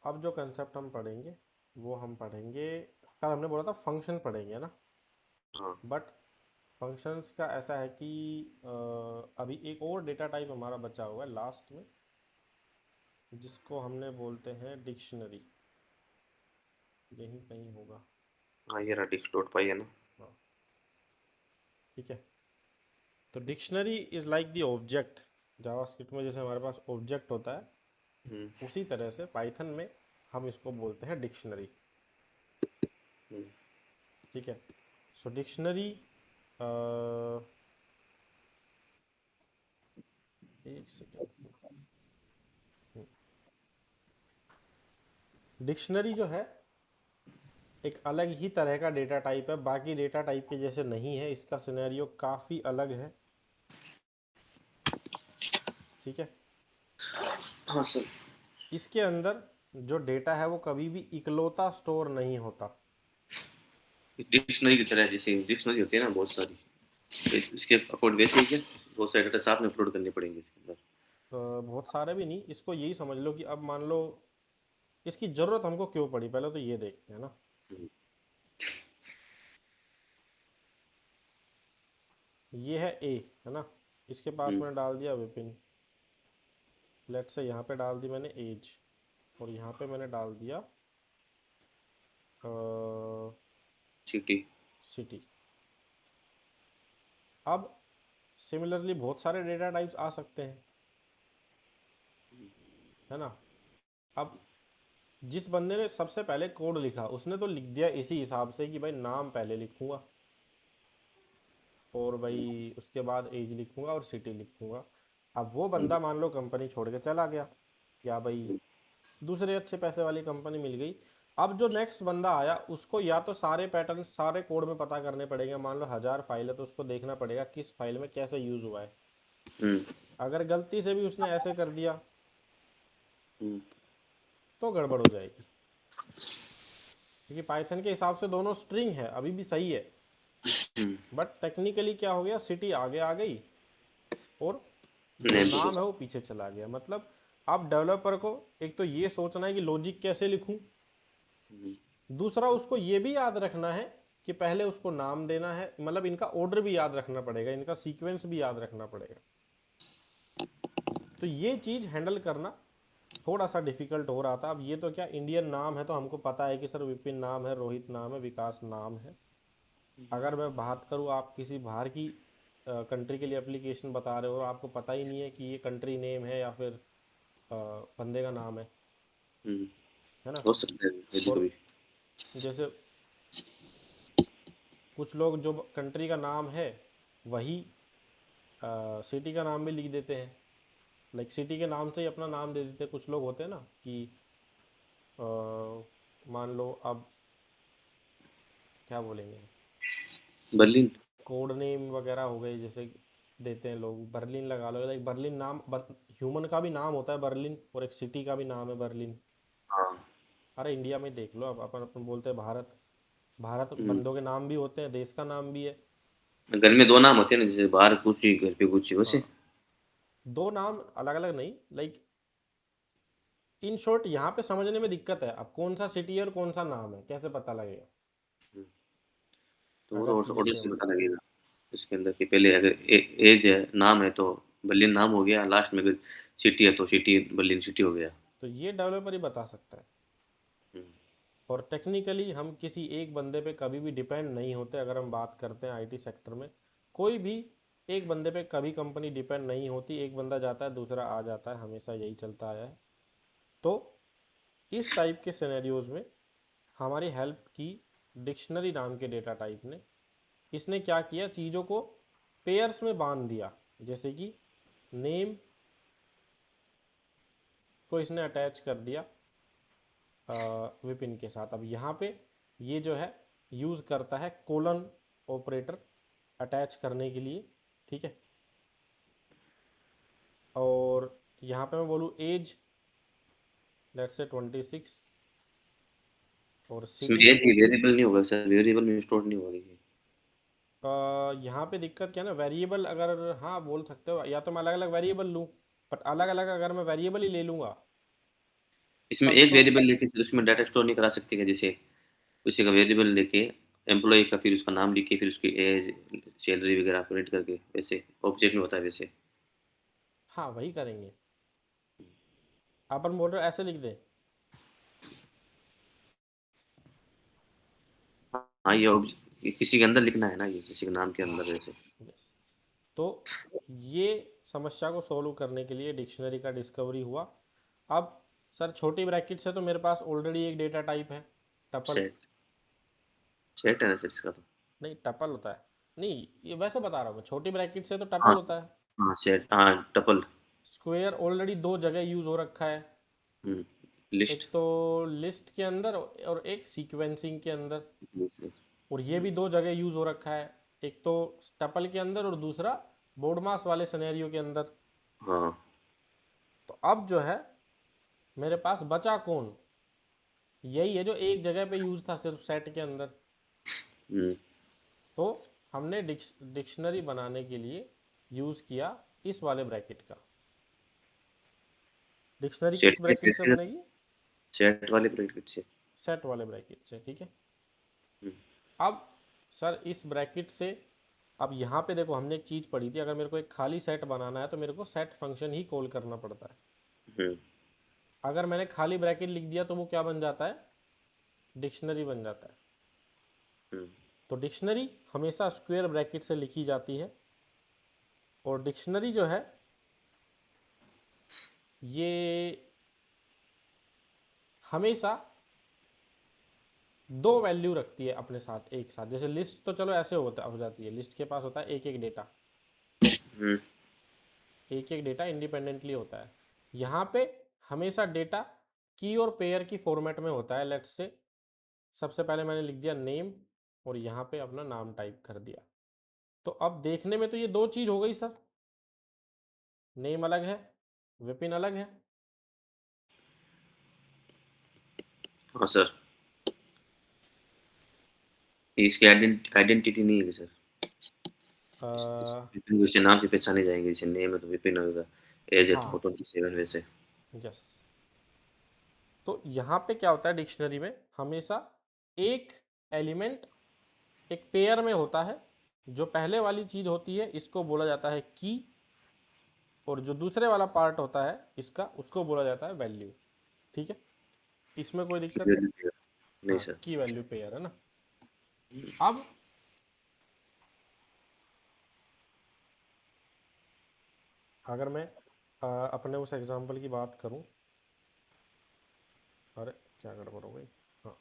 अब जो कंसेप्ट हम पढ़ेंगे वो हम पढ़ेंगे, कल हमने बोला था फंक्शन पढ़ेंगे ना। हाँ। बट फंक्शंस का ऐसा है कि अभी एक और डेटा टाइप हमारा बचा हुआ है लास्ट में, जिसको हमने बोलते हैं डिक्शनरी। यही कहीं होगा। हाँ, ये रहा डिस्क डॉट पाई है ना। हाँ, ठीक है। तो dictionary is like the object. JavaScript में जैसे हमारे पास ऑब्जेक्ट होता है, हम्म। उसी तरह से पाइथन में हम इसको बोलते हैं डिक्शनरी। हम्म। ठीक है। सो डिक्शनरी, एक सेकेंड। डिक्शनरी जो है एक अलग ही तरह का डेटा टाइप है, बाकी डेटा टाइप के जैसे नहीं है। इसका सिनेरियो काफ़ी अलग है। ठीक है। हाँ सर। इसके अंदर जो डेटा है वो कभी भी इकलौता स्टोर नहीं होता। डिक्शनरी की तरह, जैसे डिक्शनरी होती है ना बहुत सारी, तो इसके अकॉर्ड वैसे ही क्या बहुत सारे डेटा साथ में अपलोड करने पड़ेंगे इसके अंदर। बहुत सारे भी नहीं, इसको यही समझ लो कि अब मान लो इसकी ज़रूरत हमको क्यों पड़ी, पहले तो ये देखते हैं ना। हम्म। ये है ए, है ना। इसके पास हम्म। मैंने डाल दिया विपिन। लेट से यहाँ पे डाल दी मैंने एज, और यहाँ पे मैंने डाल दिया सिटी। सिटी। अब सिमिलरली बहुत सारे डेटा टाइप्स आ सकते हैं, है ना। अब जिस बंदे ने सबसे पहले कोड लिखा उसने तो लिख दिया इसी हिसाब से कि भाई नाम पहले लिखूंगा, और भाई उसके बाद एज लिखूंगा और सिटी लिखूंगा। अब वो बंदा मान लो कंपनी छोड़ के चला गया, या भाई दूसरे अच्छे पैसे वाली कंपनी मिल गई। अब जो नेक्स्ट बंदा आया उसको या तो सारे पैटर्न सारे कोड में पता करने पड़ेगा। मान लो 1000 फाइल है तो उसको देखना पड़ेगा किस फाइल में कैसे यूज हुआ है। हम्म। अगर गलती से भी उसने ऐसे कर दिया हम्म। तो गड़बड़ हो जाएगी, क्योंकि पाइथन के हिसाब से दोनों स्ट्रिंग है, अभी भी सही है। हम्म। बट टेक्निकली क्या हो गया, सिटी आगे आ गई और जो नेम नाम प्रोसेस। है वो पीछे चला गया। मतलब आप डेवलपर को एक तो ये सोचना है कि लॉजिक कैसे लिखूं, हम्म। दूसरा उसको ये भी याद रखना है कि पहले उसको नाम देना है। मतलब इनका ऑर्डर भी याद रखना पड़ेगा, इनका सीक्वेंस भी याद रखना पड़ेगा। तो ये चीज़ हैंडल करना थोड़ा सा डिफिकल्ट हो रहा था। अब ये तो क्या, इंडियन नाम है तो हमको पता है कि सर विपिन नाम है, रोहित नाम है, विकास नाम है। अगर मैं बात करूँ, आप किसी बाहर की कंट्री के लिए एप्लीकेशन बता रहे हो और आपको पता ही नहीं है कि ये कंट्री नेम है या फिर बंदे का नाम हम्म। है ना। हो सकता है कभी और कभी। जैसे कुछ लोग जो कंट्री का नाम है वही सिटी का नाम भी लिख देते हैं। लाइक सिटी के नाम से ही अपना नाम दे देते हैं। कुछ लोग होते हैं ना कि अ, मान लो अब क्या बोलेंगे, बर्लिन। कोड नेम वगैरह हो गए जैसे देते हैं लोग, बर्लिन लगा लो। लाइक बर्लिन नाम ह्यूमन का भी नाम होता है बर्लिन, और एक सिटी का भी नाम है बर्लिन। हाँ। अरे इंडिया में देख लो, अब अपन अपन बोलते हैं भारत। भारत हम्म। बंदों के नाम भी होते हैं, देश का नाम भी है। घर में दो नाम होते हैं ना, जैसे बाहर गुची घर पे गुची वैसे। हाँ, दो नाम अलग अलग नहीं, लाइक इन शॉर्ट यहाँ पे समझने में दिक्कत है। अब कौन सा सिटी है और कौन सा नाम है कैसे पता लगेगा, तो वो अगर तो क्लियर ऑर्डर से से पता मतलब है। लगेगा इसके अंदर कि पहले अगर एज है नाम है तो बर्लिन नाम हो गया, लास्ट में अगर सिटी है तो सिटी बर्लिन सिटी हो गया। तो ये डेवलपर ही बता सकता है। हम्म। और टेक्निकली हम किसी एक बंदे पे कभी भी डिपेंड नहीं होते। अगर हम बात करते हैं आईटी सेक्टर में, कोई भी एक बंदे पे कभी कंपनी डिपेंड नहीं होती। एक बंदा जाता है दूसरा आ जाता है, हमेशा यही चलता आया है। तो इस टाइप के सिनेरियोज में हमारी हेल्प की डिक्शनरी नाम के डेटा टाइप ने। इसने क्या किया, चीज़ों को पेयर्स में बांध दिया। जैसे कि नेम को इसने अटैच कर दिया विपिन के साथ। अब यहाँ पे ये जो है यूज़ करता है कोलन ऑपरेटर अटैच करने के लिए। ठीक है। और यहाँ पे मैं बोलूँ एज, लेट से 26, और इसमें सिटी। एज ही वेरिएबल नहीं होगा सर, वेरिएबल में स्टोर नहीं होगा ये। यहाँ पे दिक्कत क्या है ना, वेरिएबल अगर हाँ बोल सकते हो, या तो मैं अलग अलग वेरिएबल लूँ। बट अलग अलग अगर मैं वेरिएबल ही ले लूँगा इसमें तब एक तो वेरिएबल लेके उसमें डाटा स्टोर नहीं करा सकते क्या? जैसे उसी का वेरिएबल लेके एम्प्लॉय का, फिर उसका नाम लिख के, फिर उसकी एज, सैलरी वगैरह प्रिंट करके, वैसे ऑब्जेक्ट में होता है वैसे। हाँ वही करेंगे। अपन बोल रहे हो ऐसे लिख दे। हाँ ये किसी के अंदर लिखना है ना, ये किसी के नाम के हाँ अंदर वैसे। यस। तो ये समस्या को सॉल्व करने के लिए डिक्शनरी का डिस्कवरी हुआ। अब सर छोटी ब्रैकेट से तो मेरे पास ऑलरेडी एक डेटा टाइप है, टपल। सेट सेट है ना सर इसका तो। नहीं टपल होता है। नहीं ये वैसे बता रहा हूँ मैं, छोटी ब्रैकेट से तो टपल हाँ होता है। हाँ सेट, हाँ टपल। स्क्वेयर ऑलरेडी दो जगह यूज हो रखा है, एक लिस्ट। तो लिस्ट के अंदर और एक सीक्वेंसिंग के अंदर। और ये भी दो जगह यूज हो रखा है, एक तो टपल के अंदर और दूसरा बोर्ड मास वाले सिनेरियो के अंदर। हाँ। तो अब जो है मेरे पास बचा कौन, यही है जो एक जगह पे यूज था सिर्फ सेट के अंदर। हम्म, तो हमने डिक्शनरी बनाने के लिए यूज किया इस वाले ब्रैकेट का। डिक्शनरी सेट किस वाले ब्रैकेट से ब्रैकेट, बनेगी? सेट वाले ब्रैकेट से। सेट वाले ब्रैकेट से, ठीक है। हम्म, अब सर इस ब्रैकेट से, अब यहाँ पे देखो हमने एक चीज़ पढ़ी थी, अगर मेरे को एक खाली सेट बनाना है तो मेरे को सेट फंक्शन ही कॉल करना पड़ता है। हम्म, अगर मैंने खाली ब्रैकेट लिख दिया तो वो क्या बन जाता है, डिक्शनरी बन जाता है। हम्म, तो डिक्शनरी हमेशा स्क्वायर ब्रैकेट से लिखी जाती है। और डिक्शनरी जो है ये हमेशा दो वैल्यू रखती है अपने साथ एक साथ। जैसे लिस्ट तो चलो ऐसे होता हो जाती है, लिस्ट के पास होता है एक एक डेटा, हम्म, एक एक डेटा इंडिपेंडेंटली होता है। यहाँ पे हमेशा डेटा की और पेयर की फॉर्मेट में होता है। लेट्स से सबसे पहले मैंने लिख दिया नेम और यहाँ पे अपना नाम टाइप कर दिया। तो अब देखने में तो ये दो चीज हो गई सर, नेम अलग है, विपिन अलग है। हाँ सर। इसकी आइडेंटिटी नहीं है सर। विपिन को इसे नाम से पहचाने जाएंगे, जैसे नेम है तो विपिन होगा, एज है तो हाँ 47 वैसे। यस। तो यहाँ पे क्या होता है डिक्शनरी में, हमेशा एक एलिमेंट एक पेयर में होता है। जो पहले वाली चीज होती है इसको बोला जाता है की, और जो दूसरे वाला पार्ट होता है इसका उसको बोला जाता है वैल्यू। ठीक है, इसमें कोई दिक्कत? नहीं हाँ सर। की वैल्यू पेयर है ना। अब अगर मैं अपने उस एग्जांपल की बात करूं, अरे क्या गड़बड़ हो गई। हाँ,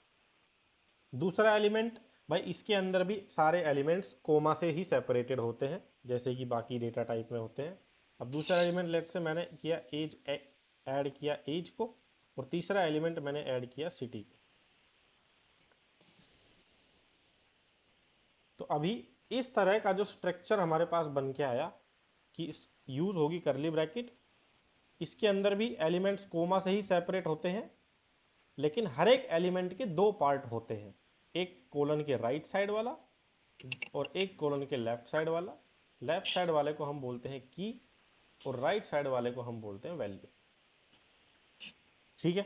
दूसरा एलिमेंट, भाई इसके अंदर भी सारे एलिमेंट्स कोमा से ही सेपरेटेड होते हैं जैसे कि बाकी डेटा टाइप में होते हैं। अब दूसरा एलिमेंट लेट से मैंने किया एज, ऐड किया एज को, और तीसरा एलिमेंट मैंने ऐड किया सिटी को। तो अभी इस तरह का जो स्ट्रक्चर हमारे पास बन के आया कि यूज होगी करली ब्रैकेट, इसके अंदर भी एलिमेंट्स कोमा से ही सेपरेट होते हैं, लेकिन हर एक एलिमेंट के दो पार्ट होते हैं, एक कोलन के राइट साइड वाला और एक कोलन के लेफ्ट साइड वाला। लेफ्ट साइड वाले को हम बोलते हैं की और राइट साइड वाले को हम बोलते हैं वैल्यू। ठीक है,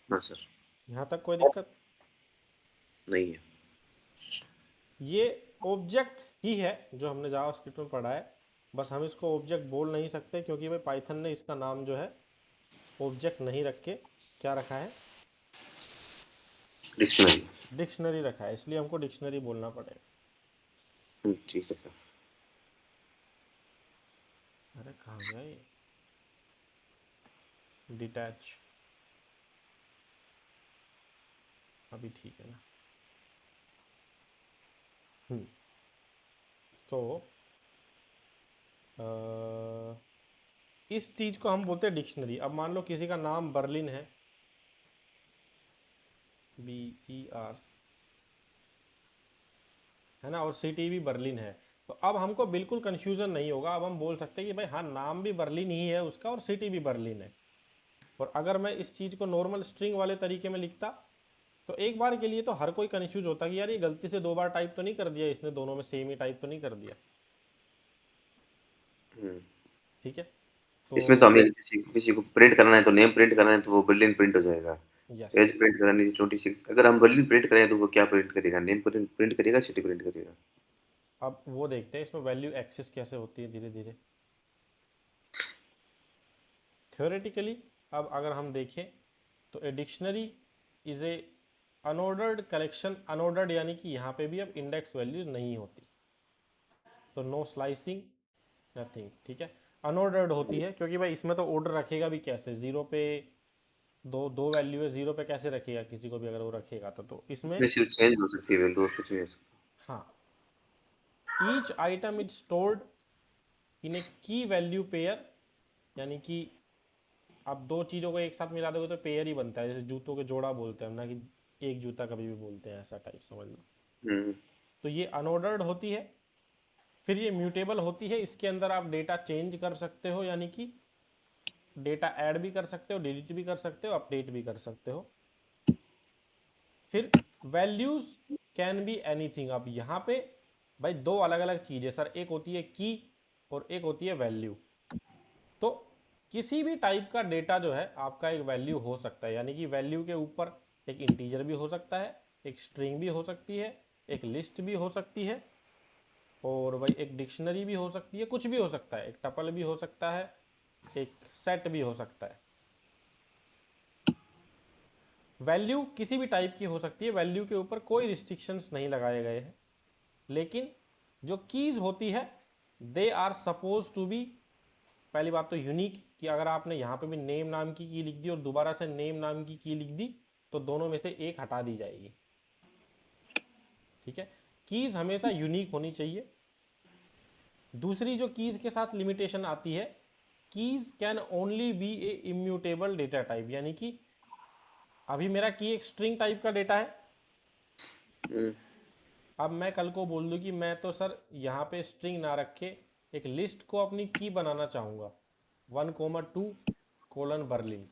हाँ सर। यहाँ तक कोई दिक्कत? नहीं है। ये ऑब्जेक्ट ही है जो हमने जावास्क्रिप्ट में पढ़ा है, बस हम इसको ऑब्जेक्ट बोल नहीं सकते क्योंकि भाई पाइथन ने इसका नाम जो है ऑब्जेक्ट नहीं रख के क्या रखा है, डिक्शनरी। डिक्शनरी रखा है, इसलिए हमको डिक्शनरी बोलना पड़ेगा। ठीक है सर। अरे कहाँ गया ये, डिटैच, अभी ठीक है ना। तो इस चीज को हम बोलते हैं डिक्शनरी। अब मान लो किसी का नाम बर्लिन है, BER, है ना, और सिटी भी बर्लिन है। तो अब हमको बिल्कुल कंफ्यूजन नहीं होगा, अब हम बोल सकते हैं कि भाई हाँ नाम भी बर्लिन ही है उसका और सिटी भी बर्लिन है। और अगर मैं इस चीज को नॉर्मल स्ट्रिंग वाले तरीके में लिखता तो एक बार के लिए तो हर कोई कंफ्यूज होता कि यार ये गलती से दो बार टाइप तो नहीं कर दिया इसने, दोनों में सेम ही टाइप तो नहीं कर दिया। हम्म, ठीक है, तो इसमें तो हमें किसी किसी को प्रिंट कराना है तो नेम प्रिंट कराना है तो वो बुलियन प्रिंट हो जाएगा। यस, एज प्रिंट करानी है 26 अगर हम बुलियन प्रिंट करें तो वो क्या प्रिंट करेगा? नेम प्रिंट प्रिंट करेगा, सिटी प्रिंट करेगा? अब वो देखते हैं इसमें वैल्यू एक्सेस कैसे होती है धीरे धीरे। थ्योरेटिकली अब अगर हम देखें तो a dictionary is a unordered collection, unordered यानी कि यहाँ पे भी अब इंडेक्स वैल्यू नहीं होती, तो नो स्लाइसिंग नथिंग, ठीक है। अनऑर्डर्ड होती है क्योंकि भाई इसमें तो ऑर्डर रखेगा भी कैसे, जीरो पे दो दो वैल्यू है, जीरो पे कैसे रखेगा किसी को भी अगर वो रखेगा तो इसमें। इसमें सिर्फ चेंज हो सकती है वैल्यू और कुछ नहीं हो सकता। हाँ, each item is stored in a key value pair, यानी कि आप दो चीज़ों को एक साथ मिला दोगे तो पेयर ही बनता है, जैसे जूतों के जोड़ा बोलते हैं हम ना, कि एक जूता कभी भी बोलते हैं, ऐसा टाइप समझ लो। हुँ, तो ये अनऑर्डर्ड होती है। फिर ये म्यूटेबल होती है, इसके अंदर आप डेटा चेंज कर सकते हो, यानी कि डेटा ऐड भी कर सकते हो, डिलीट भी कर सकते हो, अपडेट भी कर सकते हो। फिर वैल्यूज कैन बी एनीथिंग। अब यहाँ पे भाई दो अलग अलग चीज़ें सर, एक होती है की और एक होती है वैल्यू। तो किसी भी टाइप का डेटा जो है आपका एक वैल्यू हो सकता है, यानी कि वैल्यू के ऊपर एक इंटीजर भी हो सकता है, एक स्ट्रिंग भी हो सकती है, एक लिस्ट भी हो सकती है, और भाई एक डिक्शनरी भी हो सकती है, कुछ भी हो सकता है, एक टपल भी हो सकता है, एक सेट भी हो सकता है। वैल्यू किसी भी टाइप की हो सकती है, वैल्यू के ऊपर कोई रिस्ट्रिक्शंस नहीं लगाए गए हैं। लेकिन जो कीज होती है they are suppose to be, पहली बात तो यूनिक, कि अगर आपने यहाँ पे भी नेम नाम की लिख दी और दोबारा से नेम नाम की लिख दी तो दोनों में से एक हटा दी जाएगी, ठीक है। कीज हमेशा यूनिक होनी चाहिए। दूसरी जो कीज के साथ लिमिटेशन आती है, keys can only be a immutable data type, यानी कि अभी मेरा की एक स्ट्रिंग टाइप का डेटा है। हुँ, अब मैं कल को बोल दूं कि मैं तो सर यहाँ पे स्ट्रिंग ना रखे एक लिस्ट को अपनी की बनाना चाहूँगा, 1,2 : बर्लिन,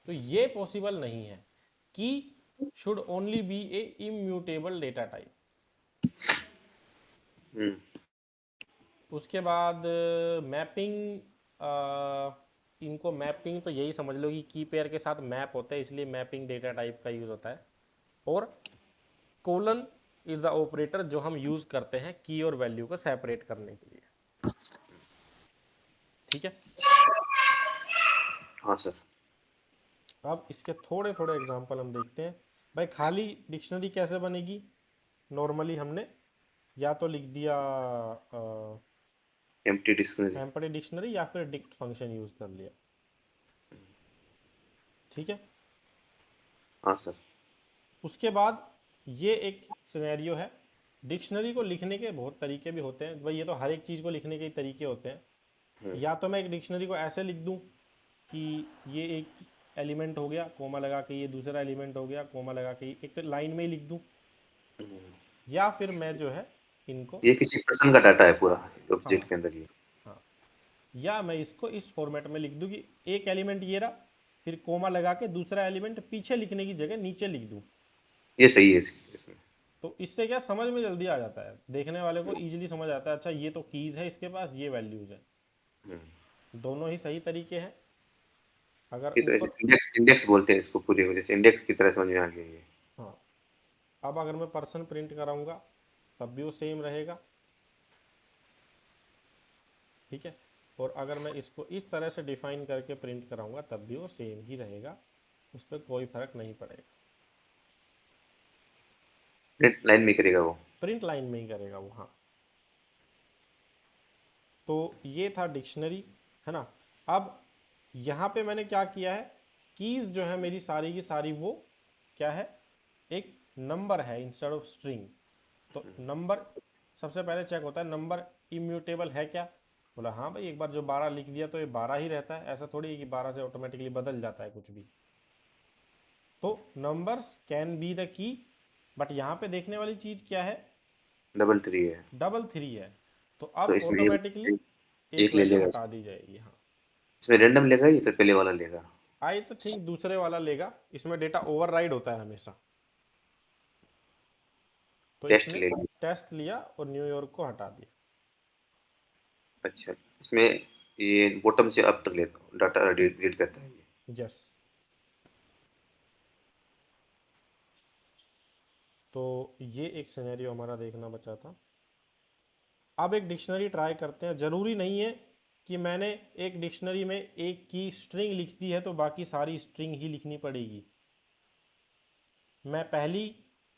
तो ये पॉसिबल नहीं है। Key should only be a immutable data type. हुँ, उसके बाद मैपिंग, इनको मैपिंग तो यही समझ लो कि की पेयर के साथ मैप होता है, इसलिए मैपिंग डेटा टाइप का यूज़ होता है। और कोलन इज द ऑपरेटर जो हम यूज़ करते हैं की और वैल्यू को सेपरेट करने के लिए, ठीक है। हाँ सर। अब इसके थोड़े थोड़े एग्जांपल हम देखते हैं। भाई खाली डिक्शनरी कैसे बनेगी, नॉर्मली हमने या तो लिख दिया एम्प्टी डिक्शनरी। एम्प्टी डिक्शनरी या फिर डिक्ट फंक्शन यूज़ कर लिया, ठीक है। हाँ सर। उसके बाद ये एक सिनेरियो है, डिक्शनरी को लिखने के बहुत तरीके भी होते हैं भाई, ये तो हर एक चीज़ को लिखने के ही तरीके होते हैं। हुँ, या तो मैं एक डिक्शनरी को ऐसे लिख दूं कि ये एक एलिमेंट हो गया कोमा लगा के, ये दूसरा एलिमेंट हो गया कोमा लगा के, एक लाइन में ही लिख दूं। या फिर मैं जो है इनको, ये किसी पर्सन का डाटा है पूरा हाँ ऑब्जेक्ट के अंदर ये। हाँ, या मैं इसको इस फॉर्मेट में लिख दूं कि एक एलिमेंट ये रहा, फिर कोमा लगा के दूसरा एलिमेंट पीछे लिखने की जगह नीचे लिख दूं। ये सही है इसमें। तो इससे क्या समझ में जल्दी आ जाता है, देखने वाले को इजीली समझ आता है, अच्छा ये तो कीज है, इसके पास ये वैल्यूज है। हुँ, दोनों ही सही तरीके हैं। अगर ये तो ऐसे ऊपर, इंडेक्स इंडेक्स बोलते हैं इसको पूरी वजह से इंडेक्स की तरह समझ में आ गया ये। हाँ, अब अगर मैं पर्सन प्रिंट कराऊंगा तब भी वो सेम रहेगा, ठीक है। और अगर मैं इसको इस तरह से डिफाइन करके प्रिंट कराऊंगा तब भी वो सेम ही रहेगा, उस पर कोई फर्क नहीं पड़ेगा। प्रिंट लाइन में करेगा वो। प्रिंट लाइन में ही करेगा वो, हाँ। तो ये था डिक्शनरी, है ना। अब यहाँ पे मैंने क्या किया है, कीज जो है मेरी सारी की सारी वो क्या है, एक नंबर है इंस्टेड ऑफ स्ट्रिंग। तो नंबर सबसे पहले चेक होता है, नंबर इम्यूटेबल है क्या। बोला हाँ भाई, एक बार जो 12 लिख दिया तो ये 12 ही रहता है, ऐसा थोड़ी है कि 12 से ऑटोमेटिकली बदल जाता है कुछ भी। तो numbers can be the key, but यहाँ पे देखने वाली चीज़ क्या है, डबल 3 है। डबल थ्री है, तो तो अब इसमें ऑटोमेटिकली ये एक एक ले वैल्यू लेगा हटा इसमें। दी जाएगी, हाँ। इसमें रैंडम लेगा या फिर पहले वाला लेगा? आई तो थिंक दूसरे वाला लेगा, इसमें डेटा ओवरराइड होता है हमेशा। तो टेस्ट इसने लेगा। टेस्ट लिया और न्यूयॉर्क को हटा दिया। अच्छा, इसमें ये बॉटम से अप तक लेता डाटा रीड करता है ये। यस। तो ये एक सिनेरियो हमारा देखना बचा था। अब एक डिक्शनरी ट्राई करते हैं। ज़रूरी नहीं है कि मैंने एक डिक्शनरी में एक की स्ट्रिंग लिख दी है तो बाकी सारी स्ट्रिंग ही लिखनी पड़ेगी। मैं पहली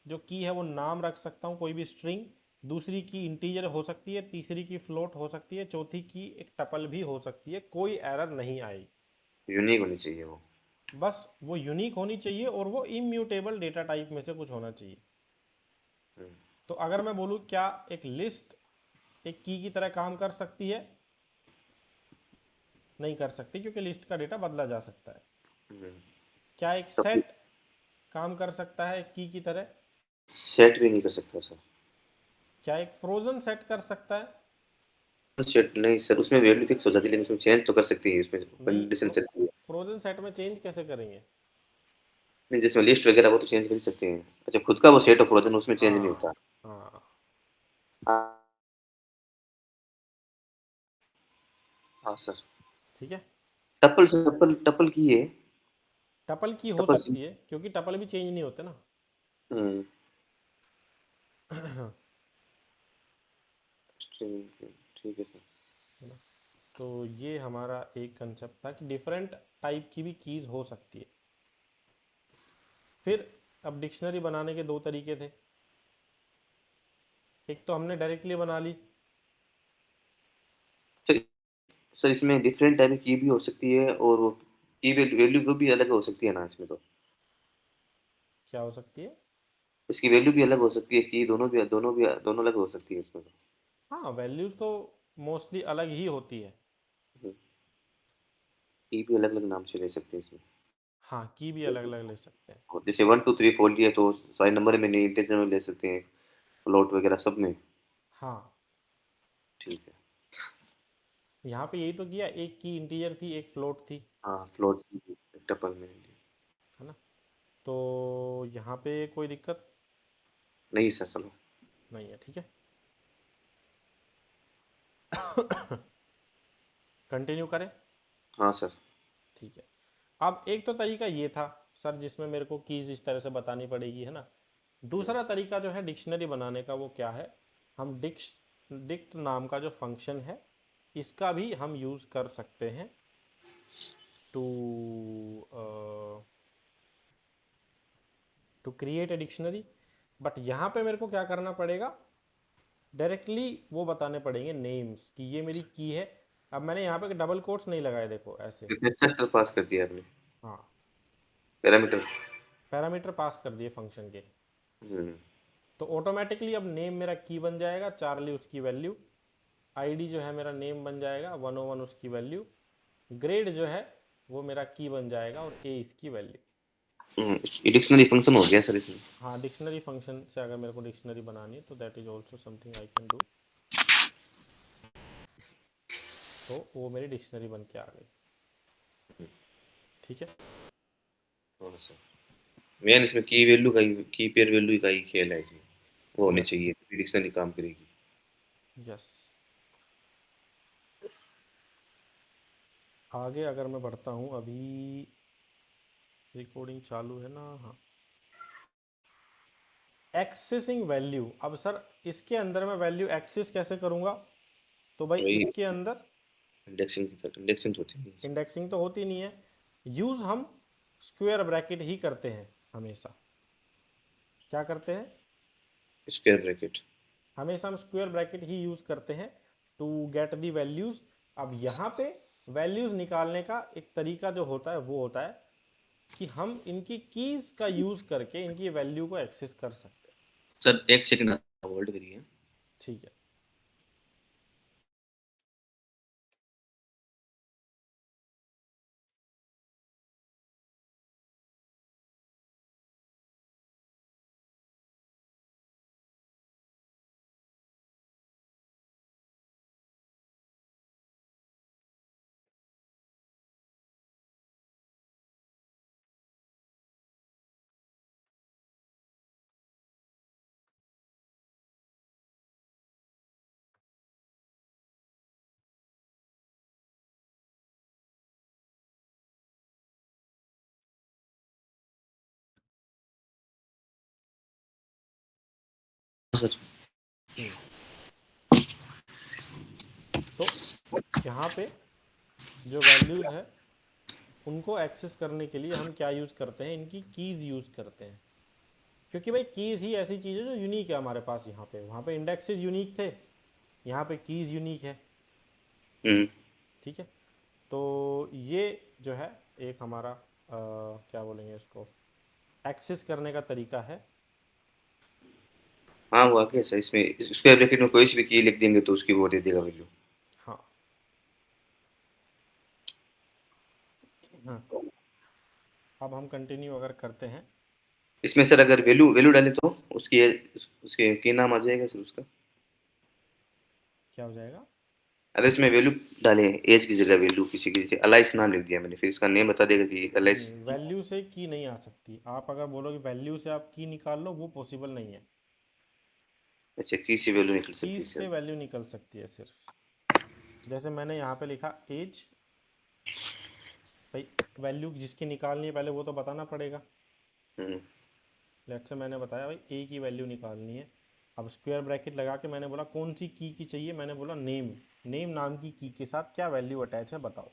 जो की है वो नाम रख सकता हूँ कोई भी स्ट्रिंग, दूसरी की इंटीजर हो सकती है, तीसरी की फ्लोट हो सकती है, चौथी की एक टपल भी हो सकती है। कोई एरर नहीं आएगी। यूनिक होनी चाहिए वो। बस वो यूनिक होनी चाहिए और वो इम्यूटेबल डेटा टाइप में से कुछ होना चाहिए। हम्म, तो अगर मैं बोलूँ क्या एक लिस्ट एक की तरह काम कर सकती है? नहीं कर सकती, क्योंकि लिस्ट का डेटा बदला जा सकता है। हम्म। क्या एक तब सेट काम कर सकता है एक की तरह? सेट भी नहीं कर सकता सर। क्या एक फ्रोजन सेट कर सकता है? सेट नहीं सर, उसमें वैल्यू फिक्स हो जाती है, लेकिन उसमें चेंज तो कर सकती है, उसमें नहीं, कंडीशन सेट की है। फ्रोजन सेट में चेंज कैसे करेंगे? नहीं, जिसमें लिस्ट वगैरह वो तो चेंज कर ही सकते हैं। अच्छा, खुद का वो सेट ऑफ फ्रोजन उसमें चेंज नहीं हाँ होता। हाँ। हाँ। हाँ सर। ठीक है। टपल से टपल टपल की है। टपल की हो टपल से। सकती है क्योंकि टपल भी चेंज नहीं होते ना। हम्म। ठीक ठीक है सर। है ना। तो ये हमारा एक कंसेप्ट था कि डिफरेंट टाइप की भी कीज हो सकती है। फिर अब डिक्शनरी बनाने के दो तरीके थे। एक तो हमने डायरेक्टली बना ली। सर, सर इसमें डिफरेंट टाइप की भी हो सकती है, और वो की वैल्यू वो भी अलग हो सकती है ना इसमें तो। क्या हो सकती है? इसकी वैल्यू भी अलग हो सकती है, की दोनों अलग हो सकती है इसमें तो। हाँ, वैल्यूज तो मोस्टली अलग ही होती है। की भी अलग अलग नाम से ले सकते हैं इसमें। हाँ, की भी अलग अलग ले सकते हैं। और जैसे 1 2 3 4 लिए तो सारे नंबर में नहीं, इंटीजर में ले सकते हैं, फ्लोट वगैरह सब में। हाँ, ठीक है। यहाँ पे यही तो किया, एक की इंटीजर थी एक फ्लोट थी। हाँ, फ्लोट टपल में है ना। तो यहाँ पे कोई दिक्कत नहीं सर, चलो। नहीं है। ठीक है। कंटिन्यू करें? हाँ सर। ठीक है। अब एक तो तरीका ये था सर जिसमें मेरे को कीज इस तरह से बतानी पड़ेगी, है ना। दूसरा तरीका जो है डिक्शनरी बनाने का वो क्या है, हम डिक्ट नाम का जो फंक्शन है इसका भी हम यूज़ कर सकते हैं to to create a dictionary. But यहाँ पे मेरे को क्या करना पड़ेगा, डायरेक्टली वो बताने पड़ेंगे नेम्स कि ये मेरी की है। अब मैंने यहाँ पे डबल कोट्स नहीं लगाए, देखो ऐसे। कंस्ट्रक्टर पास कर दिया आपने। हाँ, पैरामीटर। पैरामीटर पास कर दिए फंक्शन के। हम्म। तो ऑटोमेटिकली अब नेम मेरा की बन जाएगा, चार्ली उसकी वैल्यू। आईडी जो है मेरा नेम बन जाएगा, 101 उसकी वैल्यू। ग्रेड जो है वो मेरा की बन जाएगा और ए इसकी वैल्यू। ये डिक्शनरी फंक्शन हो गया सर इसमें। हाँ, डिक्शनरी फंक्शन से अगर मेरे को डिक्शनरी बनानी है तो that is also something I can do. तो वो मेरी डिक्शनरी बन के आ गई। ठीक है। हाँ सर। मेन इसमें की वैल्यू का ही, की पेयर वैल्यू का ही खेल है इसमें। वो होनी यस चाहिए, डिक्शनरी काम करेगी। यस। आगे अगर मैं बढ़ता हूँ, अभी रिकॉर्डिंग चालू है ना? हाँ। एक्सेसिंग वैल्यू, अब सर इसके अंदर मैं वैल्यू एक्सेस कैसे करूँगा? तो भाई वही इसके अंदर इंडेक्सिंग तो होती नहीं इसमें। इंडेक्सिंग तो होती नहीं है। यूज़ हम स्क्वायर ब्रैकेट ही करते हैं हमेशा। क्या करते हैं? Square bracket. हमेशा हम स्क्वायर ब्रैकेट ही यूज़ करते हैं टू गेट दी वैल्यूज़। अब यहाँ पे वैल्यूज़ निकालने का एक तरीका जो होता है वो होता है कि हम इनकी कीज़ का यूज़ करके इनकी वैल्यू को एक्सेस कर सकते हैं। सर एक सेकंड होल्ड करिए। ठीक है। तो यहाँ पे जो वैल्यूज़ है उनको एक्सेस करने के लिए हम क्या यूज़ करते हैं, इनकी कीज़ यूज़ करते हैं। क्योंकि भाई कीज़ ही ऐसी चीज़ है जो यूनिक है हमारे पास यहाँ पे। वहाँ पे इंडेक्सेस यूनिक थे, यहाँ पे कीज़ यूनिक है। हम्म। ठीक है, तो ये जो है एक हमारा क्या बोलेंगे इसको, एक्सेस करने का तरीका है। हाँ वो आगे सर, इसमें स्क्वायर ब्रैकेट में कोई सी भी की लिख देंगे तो उसकी वो दे देगा वैल्यू। हाँ हाँ, अब हम कंटिन्यू अगर करते हैं। इसमें सर अगर वैल्यू वैल्यू डालें तो उसकी उसके की नाम आ जाएगा सर उसका। क्या हो जाएगा? अगर इसमें वैल्यू डालें, एज की जगह वैल्यू, किसी की जैसे अलाइस नाम लिख दिया मैंने, फिर इसका नेम बता देगा कि अलाइस। नहीं, वैल्यू से की नहीं आ सकती। आप अगर बोलोगे वैल्यू से आप की निकाल लो, वो पॉसिबल नहीं है। अच्छा, की से वैल्यू निकल की सकती है से सर। वैल्यू निकल सकती है सिर्फ। जैसे मैंने यहाँ पे लिखा एज, भाई वैल्यू जिसकी निकालनी है पहले वो तो बताना पड़ेगा। हम्म। लेट से मैंने बताया भाई ए की वैल्यू निकालनी है। अब स्क्वायर ब्रैकेट लगा के मैंने बोला कौन सी की चाहिए, मैंने बोला नेम। नेम नाम की के साथ क्या वैल्यू अटैच है बताओ।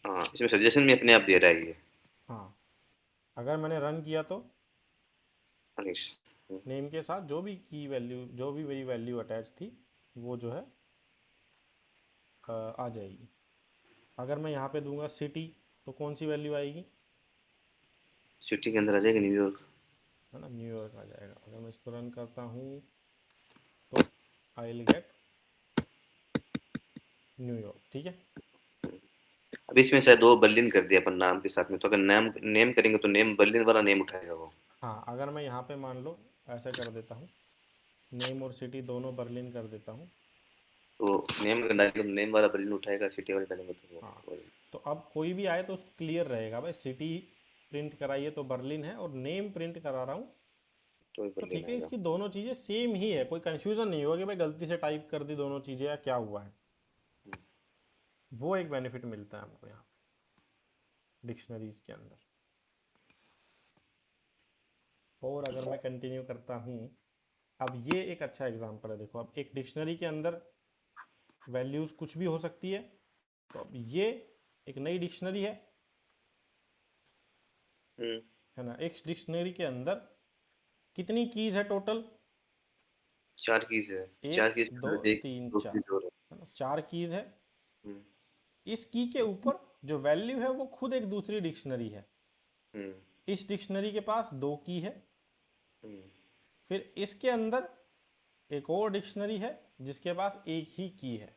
हाँ, इसमें सजेशन भी अपने आप दे रहा है ये। हाँ, अगर मैंने रन किया तो अनिश। नेम के साथ जो भी की वैल्यू, जो भी मेरी वैल्यू अटैच थी वो जो है आ जाएगी। अगर मैं यहाँ पे दूंगा सिटी तो कौन सी वैल्यू आएगी? सिटी के अंदर आ जाएगा न्यूयॉर्क। है ना, न्यूयॉर्क आ जाएगा। अगर मैं इसको रन करता हूँ तो आई विल गेट न्यूयॉर्क। ठीक है। अब इसमें चाहे दो बर्लिन कर दिया अपन नाम के साथ में, तो अगर नाम नेम करेंगे तो नेम बर्लिन वाला नेम उठाएगा वो। हाँ, अगर मैं यहाँ पे मान लो ऐसे कर देता हूँ, नेम और सिटी दोनों बर्लिन कर देता हूँ। तो नेम अगर डालेंगे तो नेम वाला बर्लिन उठाएगा, सिटी वाला डालेंगे तो हाँ, वो। तो अब कोई भी आए तो उसको क्लियर रहेगा भाई सिटी प्रिंट कराइए तो बर्लिन है, और नेम प्रिंट करा रहा हूँ तो ही तो बर्लिन ठीक है। आएगा। इसकी दोनों चीज़ें सेम ही है, कोई कन्फ्यूज़न नहीं होगा कि भाई गलती से टाइप कर दी दोनों चीज़ें या क्या हुआ है। वो एक बेनिफिट मिलता है हमको यहाँ डिक्शनरीज के अंदर। और अगर मैं कंटिन्यू करता हूँ, अब ये एक अच्छा एग्जांपल है। देखो, अब एक डिक्शनरी के अंदर वैल्यूज़ कुछ भी हो सकती है। तो अब ये एक नई डिक्शनरी हम्म। है ना। एक डिक्शनरी के अंदर कितनी कीज है टोटल? चार कीज है। चार एक, कीज दो, एक तीन, दो चार, कीज और है। है ना, चार कीज है। हम्म। इस की के ऊपर जो वैल्यू है वो खुद एक दूसरी डिक्शनरी है। हम्म। इस डिक्शनरी के पास दो की है। हम्म। फिर इसके अंदर एक और डिक्शनरी है जिसके पास एक ही की है।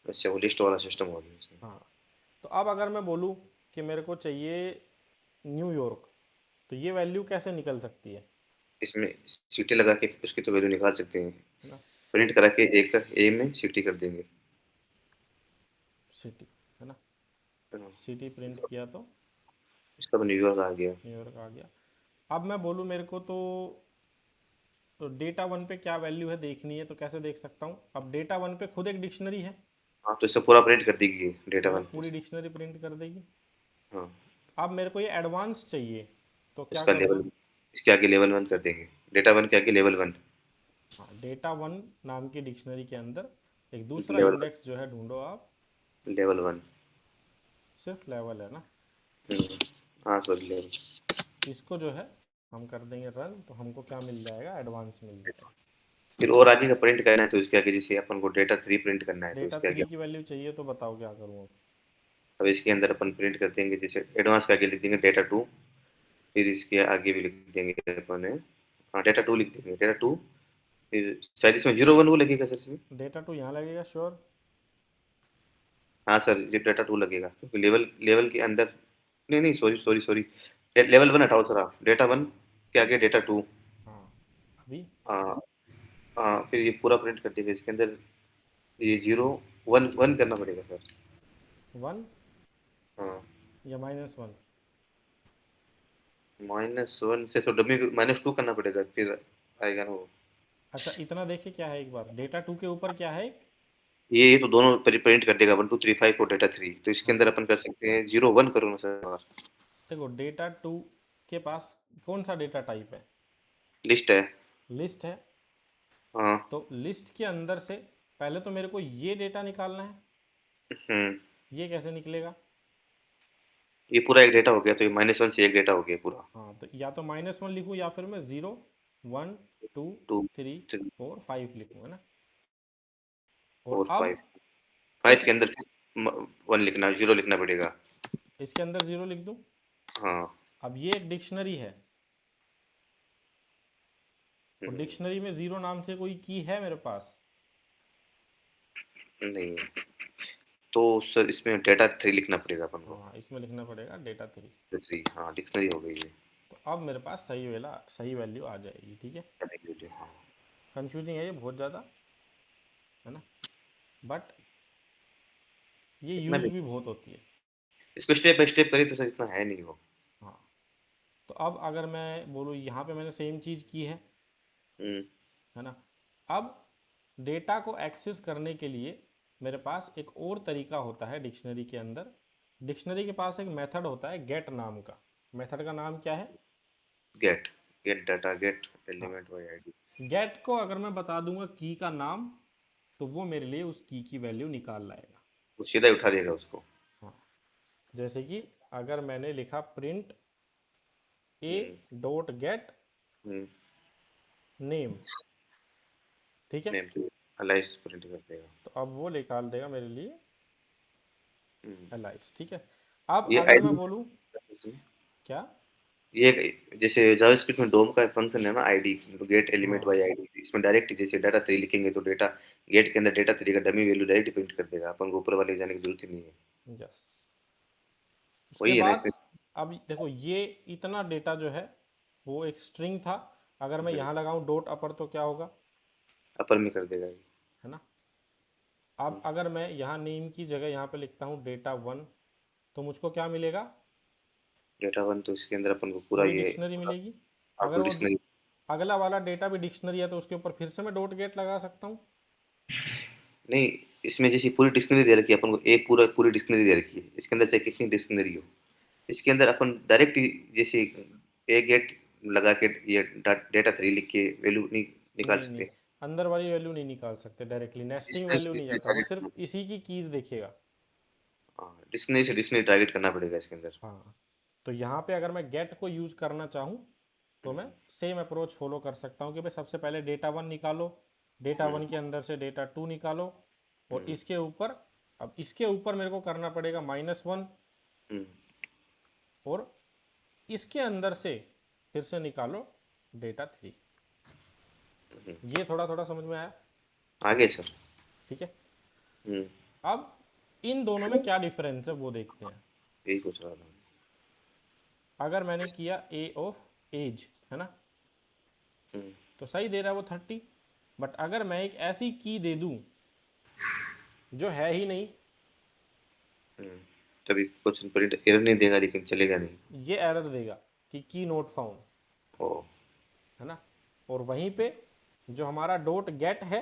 अच्छा, वो लिस्ट वाला सिस्टम हो गया इसमें। हाँ, तो अब अगर मैं बोलूँ कि मेरे को चाहिए न्यूयॉर्क, तो ये वैल्यू कैसे निकल सकती इसमें सीटी लगा के उसकी तो वैल्यू निकाल सकते हैं। है ना। प्रिंट करा के एक का ए में सीटी कर देंगे। सिटी, है ना, है ना? सिटी प्रिंट किया तो इसका तो न्यूयॉर्क आ गया। न्यूयॉर्क आ गया। अब मैं बोलूँ मेरे को तो डेटा वन पे क्या वैल्यू है देखनी है, तो कैसे देख सकता हूँ? अब डेटा वन पे खुद एक डिक्शनरी हाँ, तो इससे पूरा प्रिंट कर देगी डेटा है ना, वन पे। पूरी डिक्शनरी प्रिंट कर देगी। हाँ। अब मेरे को ये एडवांस चाहिए, तो क्या इसका करूँगा? लेवल, इसके आगे लेवल वन कर देंगे। डेटा वन के आगे लेवल वन। हाँ, डेटा वन नाम की डिक्शनरी के अंदर एक दूसरा लेवल इंडेक्स जो है ढूंढो आप। One, level one. सिर्फ लेवल है ना। हाँ सॉरी, लेवल। इसको जो है हम कर देंगे रन, तो हमको क्या मिल जाएगा? एडवांस मिल जाएगा। फिर और आगे का प्रिंट करना है तो इसके आगे जैसे अपन को डेटा थ्री प्रिंट करना है तो डेटा इसके आगे। थ्री की वैल्यू चाहिए तो बताओ क्या करूँ अब? अब इसके अंदर अपन प्रिंट कर देंगे, जैसे एडवांस के आगे लिख देंगे डेटा टू। फिर इसके आगे भी लिख देंगे अपन। हाँ, डेटा टू लिख देंगे, डेटा टू। फिर शायद इसमें जीरो वन वो लगेगा सर इसमें। डेटा टू यहाँ लगेगा श्योर। हाँ सर, ये डेटा टू लगेगा क्योंकि लेवल लेवल के अंदर। नहीं नहीं, sorry sorry sorry. Level one हटाओ सर आप, डेटा वन के आगे डेटा टू। हाँ, अभी हाँ। हाँ, फिर ये पूरा प्रिंट कर देगा इसके अंदर। ये जीरो वन वन करना पड़ेगा सर। वन हाँ। या माइनस वन? माइनस वन से तो डमी माइनस टू करना पड़ेगा फिर आएगा ना वो। अच्छा, इतना देखे क्या है, एक बार डेटा टू के ऊपर क्या है? ये तो दोनों प्रिंट कर देगा, वन टू थ्री फाइव और डेटा थ्री, तो इसके हाँ, अंदर अपन कर सकते हैं जीरो वन करो ना सर। देखो डेटा टू के पास कौन सा डेटा टाइप है? लिस्ट है। लिस्ट है। हाँ। तो लिस्ट के अंदर से पहले तो मेरे को ये डेटा निकालना है। हम्म। ये कैसे निकलेगा? ये पूरा एक डेटा हो गया, तो ये -1 से एक डेटा हो गया पूरा। हाँ, तो या तो -1 लिखूँ या फिर मैं 0 1 2 2 3 3 4 5 लिखूँ, है ना? और 4 अब 5। 5 इस के अंदर फिर 1 लिखना, 0 लिखना पड़ेगा। इसके अंदर 0 लिख दूँ। हाँ। अब ये एक डिक्शनरी है और हम्म, डिक्शनरी में 0 नाम से कोई की है मेरे पास? नहीं। तो सर इसमें डेटा 3 लिखना पड़ेगा अपन को। हाँ, इसमें लिखना पड़ेगा डेटा 3। 3, हाँ डिक्शनरी हो गई है। तो अब मेरे पास सही वैल्यू आ जाएगी, ठीक है। हाँ। कंफ्यूजिंग है ये बहुत ज़्यादा, है ना? बट ये इतना यूज भी भी बहुत होती है। इसको स्टेप बाय स्टेप करें तो सर इतना है नहीं वो। हाँ, तो अब अगर मैं बोलूँ यहाँ पे मैंने सेम चीज़ की हम्म। है ना? अब डेटा को एक्सेस करने के लिए मेरे पास एक और तरीका होता है डिक्शनरी के अंदर। डिक्शनरी के पास एक मेथड होता है गेट नाम का। मेथड का नाम क्या है? गेट गेट डाटा, गेट हाँ, एलिमेंट बाय आईडी। गेट को अगर मैं बता दूंगा की का नाम, तो वो मेरे लिए उस की वैल्यू निकाल लाएगा। वो सीधा ही उठा देगा उसको। हाँ, जैसे कि अगर मैंने लिखा प्रिंट ए हम्म। डॉट गेट हम्म। नेम, ठीक है, नेम तो अलाइस प्रिंट कर देगा। तो अब वो निकाल देगा मेरे लिए हम्म। एलाइस, ठीक है। अब ये अगर मैं आईडी, बोलूँ क्या? ये जैसे जावास्क्रिप्ट में डोम का फंक्शन है ना, आईडी, गेट एलिमेंट बाय हाँ, आईडी, इसमें डायरेक्ट जैसे डाटा 3 लिखेंगे तो डेटा गेट के अंदर डेटा 3 का डमी वैल्यू डायरेक्ट प्रिंट कर देगा, अपन को ऊपर वाले जाने की जरूरत ही नहीं है। यस। उसके वही है ना बाद इसमें। अब देखो ये इतना डेटा जो है वो एक स्ट्रिंग था। अगर मैं हम्म, यहाँ लगाऊं डॉट अपर तो क्या होगा? अपर में कर देगा ये। है ना? अब अगर मैं यहाँ नेम की जगह यहाँ पे लिखता हूँ डेटा 1, तो मुझको क्या मिलेगा? डेटा 1, तो इसके अंदर अपन को पूरा पूरी ये डिक्शनरी मिलेगी। अगर आपको वो डिक्शनरी। अगला वाला डेटा भी डिक्शनरी है तो उसके ऊपर फिर से मैं डॉट गेट लगा सकता हूँ। नहीं, इसमें जैसे पूरी डिक्शनरी दे रखी है अपन को, एक पूरा पूरी डिक्शनरी दे रखी है, इसके अंदर चाहे कितनी डिक्शनरी हो, इसके अंदर अपन डायरेक्ट जैसे एक गेट लगा के ये डेटा 3 लिख के वैल्यू नहीं निकाल नहीं नहीं, सकते। अंदर वाली वैल्यू नहीं निकाल सकते डायरेक्टली, नेस्टिंग डिक्शनरी वैल्यू से नहीं डिक्शनरी जाता, वो टारगेट सिर्फ करना। इसी की कीज देखेगा। हाँ, डिक्शनरी से डिक्शनरी टारगेट करना पड़ेगा इसके अंदर। हाँ, तो यहाँ पे अगर मैं गेट को यूज़ करना चाहूँ तो मैं सेम अप्रोच फॉलो कर सकता हूँ कि भाई सबसे पहले डेटा 1 निकालो, डेटा 1 के अंदर से डेटा 2 निकालो, और इसके ऊपर, अब इसके ऊपर मेरे को करना पड़ेगा -1, हम्म। और इसके अंदर से फिर से निकालो डेटा 3। ये थोड़ा थोड़ा समझ में आया? आगे सर। ठीक है। हम्म। अब इन दोनों में क्या डिफरेंस है वो देखते हैं। यही पूछ रहा था। अगर मैंने किया ए ऑफ एज, है ना, हम्म। तो सही दे रहा है वो 30। बट अगर मैं एक ऐसी की दे दूं जो है ही नहीं, हम्म। तभी क्वेश्चन प्रिंट एरर नहीं देगा, लेकिन चलेगा नहीं। ये एरर देगा कि की नोट फाउंड, ओ। है ना। और वहीं पे जो हमारा डॉट गेट है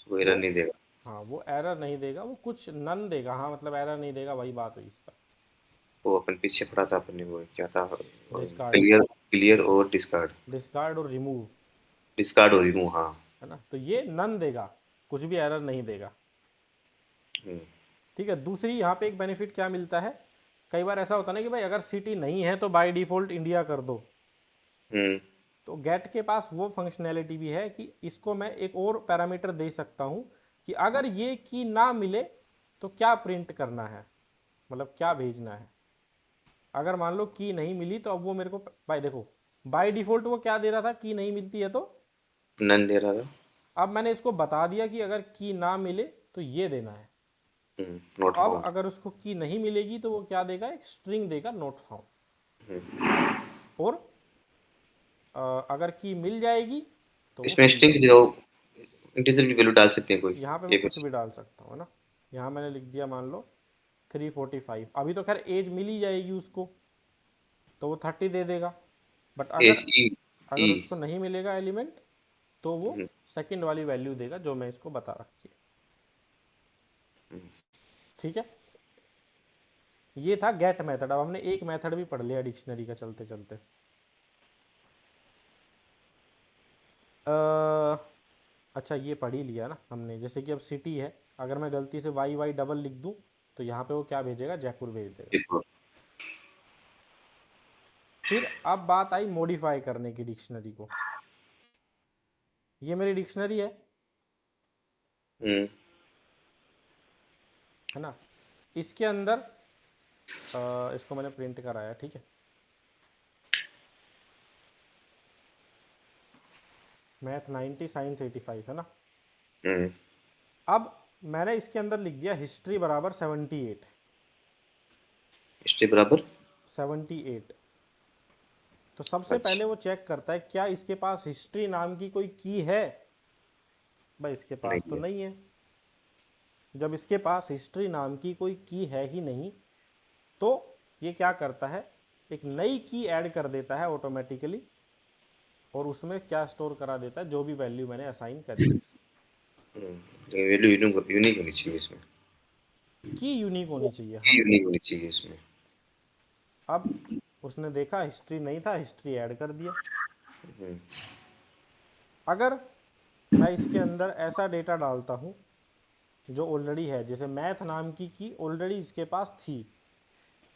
वो वो, एरर नहीं देगा। हाँ, वो एरर नहीं देगा, वो कुछ नन देगा, हाँ, मतलब एरर नहीं देगा, वही बात हुई इसका। वो अपन पीछे पढ़ा था, अपन ने वो क्या था, डिस्कार्ड, क्लियर, क्लियर और डिस्कार्ड। डिस्कार्ड और रिमूव, डिस्कार्ड और रिमूव, हाँ। है ना, तो ये नन देगा, कुछ भी एरर नहीं देगा। हम्म। ठीक है। दूसरी यहाँ पे एक बेनिफिट क्या मिलता है, कई बार ऐसा होता है ना कि भाई अगर सिटी नहीं है तो बाय डिफॉल्ट इंडिया कर दो, हम्म। तो गेट के पास वो फंक्शनैलिटी भी है कि इसको मैं एक और पैरामीटर दे सकता हूँ कि अगर ये की ना मिले तो क्या प्रिंट करना है, मतलब क्या भेजना है। अगर मान लो की नहीं मिली तो अब वो मेरे को, भाई देखो, बाय डिफॉल्ट वो क्या दे रहा था, की नहीं मिलती है तो, नन दे रहा था। अब मैंने इसको बता दिया कि अगर की ना मिले तो ये देना है। तो नॉट अब फाउंड। अगर उसको की नहीं मिलेगी तो वो क्या देगा, एक स्ट्रिंग देगा नॉट फाउंड। हम्म। और अगर की मिल जाएगी तो वो इसमें प्रिंट स्ट्रिंग कर की देगा। जगह इंटीजर की वैल्यू डाल सकते हैं कोई, यहाँ पे मैं ये कुछ कुछ। भी डाल सकता हूँ, है ना। यहाँ मैंने लिख दिया मान लो 345, अभी तो खैर एज मिल ही जाएगी उसको, तो वो 30 दे देगा। बट अगर एस ई। ई। अगर उसको नहीं मिलेगा एलिमेंट, तो वो सेकंड वाली वैल्यू देगा जो मैं इसको बता रखी है। ठीक है। ये था गेट मेथड। अब हमने एक मेथड भी पढ़ लिया डिक्शनरी का चलते चलते। अच्छा ये पढ़ ही लिया ना हमने, जैसे कि अब सिटी है, अगर मैं गलती से वाई वाई डबल लिख दूं तो यहाँ पे वो क्या भेजेगा, जयपुर भेज देगा। देखो। फिर अब बात आई मॉडिफाई करने की डिक्शनरी को। ये मेरी डिक्शनरी हम्म। है ना। इसके अंदर इसको मैंने प्रिंट कराया, ठीक है। मैथ 90, साइंस 85 है ना। हम्म। अब मैंने इसके अंदर लिख दिया हिस्ट्री बराबर 78। हिस्ट्री बराबर 78। तो सबसे अच्छा। पहले वो चेक करता है क्या इसके पास हिस्ट्री नाम की कोई की है। भाई इसके पास नहीं तो है। नहीं है। जब इसके पास हिस्ट्री नाम की कोई की है ही नहीं, तो ये क्या करता है, एक नई की ऐड कर देता है ऑटोमेटिकली, और उसमें क्या स्टोर करा देता है, जो भी वैल्यू मैंने असाइन करी है। वैल्यू यूनिक यूनिक होनी चाहिए इसमें। की यूनिक होनी चाहिए, की हाँ। यूनिक होनी चाहिए इसमें। अब उसने देखा हिस्ट्री नहीं था, हिस्ट्री ऐड कर दिया। हम्म। अगर मैं इसके अंदर ऐसा डेटा डालता हूँ जो ऑलरेडी है, जैसे मैथ नाम की ऑलरेडी इसके पास थी,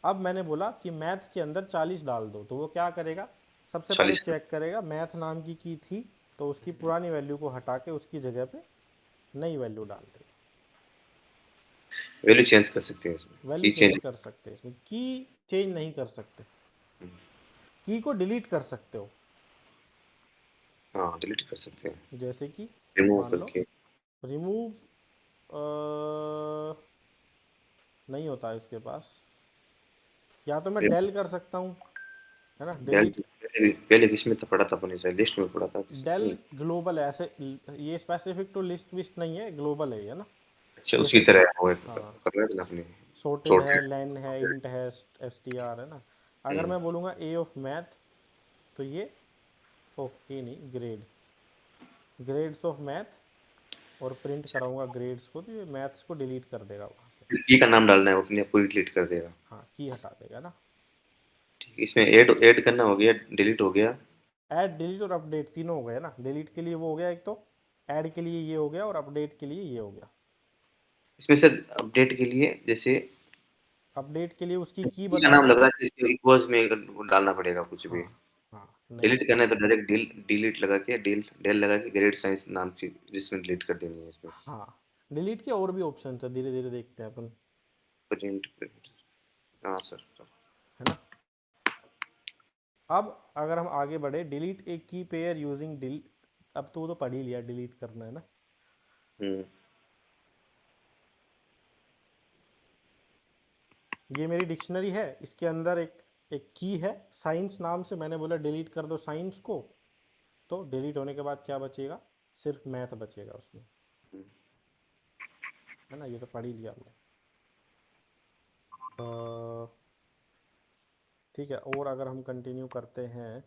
अब मैंने बोला कि मैथ के अंदर 40 डाल दो, तो वो क्या करेगा, सबसे पहले 40। चेक करेगा मैथ नाम की थी, तो उसकी पुरानी वैल्यू को हटा के उसकी जगह पे नई वैल्यू डाल देगा। वैल्यू चेंज कर सकते हैं इसमें, वैल्यू की चेंज चेंज। कर सकते हैं, इसमें की चेंज नहीं कर सकते। की को डिलीट कर सकते हो, हाँ डिलीट कर सकते हैं, जैसे कि रिमूव मान लो करके। रिमूव नहीं होता इसके पास, या तो मैं डेल कर सकता हूँ, है ना, डेल डिलीट। पहले किसमें था पढ़ा था अपने शायद लिस्ट में पढ़ा था डेल नहीं। ग्लोबल है, ऐसे ये स्पेसिफिक टू लिस्ट विस्ट नहीं है, ग्लोबल है ना। अच्छा उसी जैसे तरह वो एक हाँ, कर रहा था ना अपने। सॉर्टेड है, सॉर्टेड। लेन है, इंट है, एस टी आर है ना। अगर हम्म। मैं बोलूँगा ए ऑफ मैथ, तो ये ओके नहीं, ग्रेड, ग्रेड्स ऑफ मैथ, और प्रिंट कराऊंगा ग्रेड्स को, तो ये मैथ्स को डिलीट कर देगा वहाँ से। की का नाम डालना है वो अपने पूरी डिलीट कर देगा। हाँ, की हटा देगा ना। ठीक है, इसमें ऐड ऐड करना हो गया, डिलीट हो गया। ऐड, डिलीट और अपडेट तीनों हो गए ना। डिलीट के लिए वो हो गया एक, तो ऐड के लिए ये हो गया, और अपडेट के लिए ये हो गया। इसमें सर अपडेट के लिए जैसे अपडेट के लिए उसकी की की का नाम बतानी लग है। रहा है, इसके इक्वल्स में वो डालना पड़ेगा कुछ भी। हाँ हाँ, नहीं डिलीट करना है तो डायरेक्ट डिलीट लगा के डेल लगा के ग्रेड साइंस नाम की जिसमें डिलीट कर देनी है इसमें। हाँ, डिलीट के और भी ऑप्शन है, धीरे धीरे देखते हैं अपन, प्रिंट। हाँ सर। है ना। अब अगर हम आगे बढ़े, डिलीट एक की पेयर यूजिंग डिलीट, अब तो वो तो पढ़ ही लिया, डिलीट करना है ना। हम्म। ये मेरी डिक्शनरी है, इसके अंदर एक की है साइंस नाम से, मैंने बोला डिलीट कर दो साइंस को, तो डिलीट होने के बाद क्या बचेगा, सिर्फ मैथ बचेगा उसमें, है ना। ये तो पढ़ ही लिया हमने। ठीक है, और अगर हम कंटिन्यू करते हैं,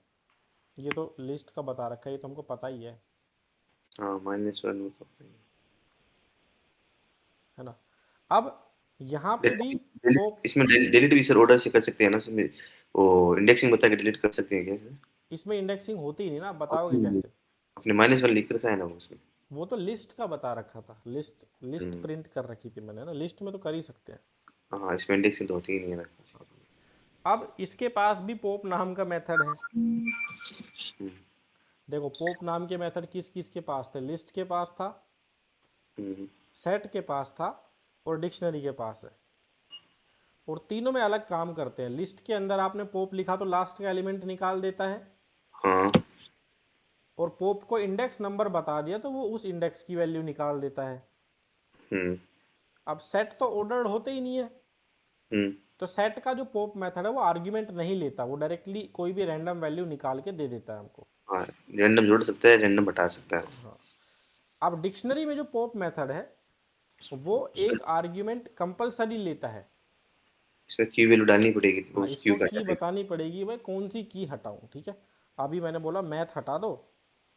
ये तो लिस्ट का बता रखा है, ये तो हमको पता ही हाँ -1 वो तो है ना। अब यहाँ पे भी डिलीट पोप, इसमें डिलीट भी सर ऑर्डर से कर सकते हैं ना सर। वो इंडेक्सिंग बता के डिलीट कर सकते हैं क्या सर? इसमें इंडेक्सिंग होती ही नहीं ना, आप बताओगे अपने कैसे। अपने -1 लिख रखा है ना वो उसमें। वो तो लिस्ट का बता रखा था, लिस्ट लिस्ट हम्म। प्रिंट कर रखी थी मैंने ना, लिस्ट में तो कर ही सकते हैं। हाँ इसमें इंडेक्सिंग तो होती ही नहीं है ना। अब इसके पास भी पोप नाम का मेथड है। हम्म। देखो पोप नाम के मेथड किस किस के पास थे, लिस्ट के पास था, हम्म। सेट के पास था, और डिक्शनरी के पास है। और तीनों में अलग काम करते हैं। लिस्ट के अंदर आपने पोप लिखा तो लास्ट का एलिमेंट निकाल देता है, हाँ। और पोप को इंडेक्स नंबर बता दिया तो वो उस इंडेक्स की वैल्यू निकाल देता है। हम्म। अब सेट तो ऑर्डर्ड होते ही नहीं है, हम्म। तो सेट का जो पोप मेथड है वो आर्ग्यूमेंट नहीं लेता, वो डायरेक्टली कोई भी रैंडम वैल्यू निकाल के दे देता है हमको। हाँ रैंडम जोड़ सकता है, रैंडम हटा सकता है। हाँ। अब डिक्शनरी में जो पोप मेथड है, वो एक आर्ग्यूमेंट कंपलसरी लेता है। इसमें की वैल्यू डालनी पड़ेगी तो हाँ, उस क्यू इसको का की हटा बतानी पड़ेगी भाई कौन सी की हटाऊं, ठीक है। अभी मैंने बोला मैथ हटा दो,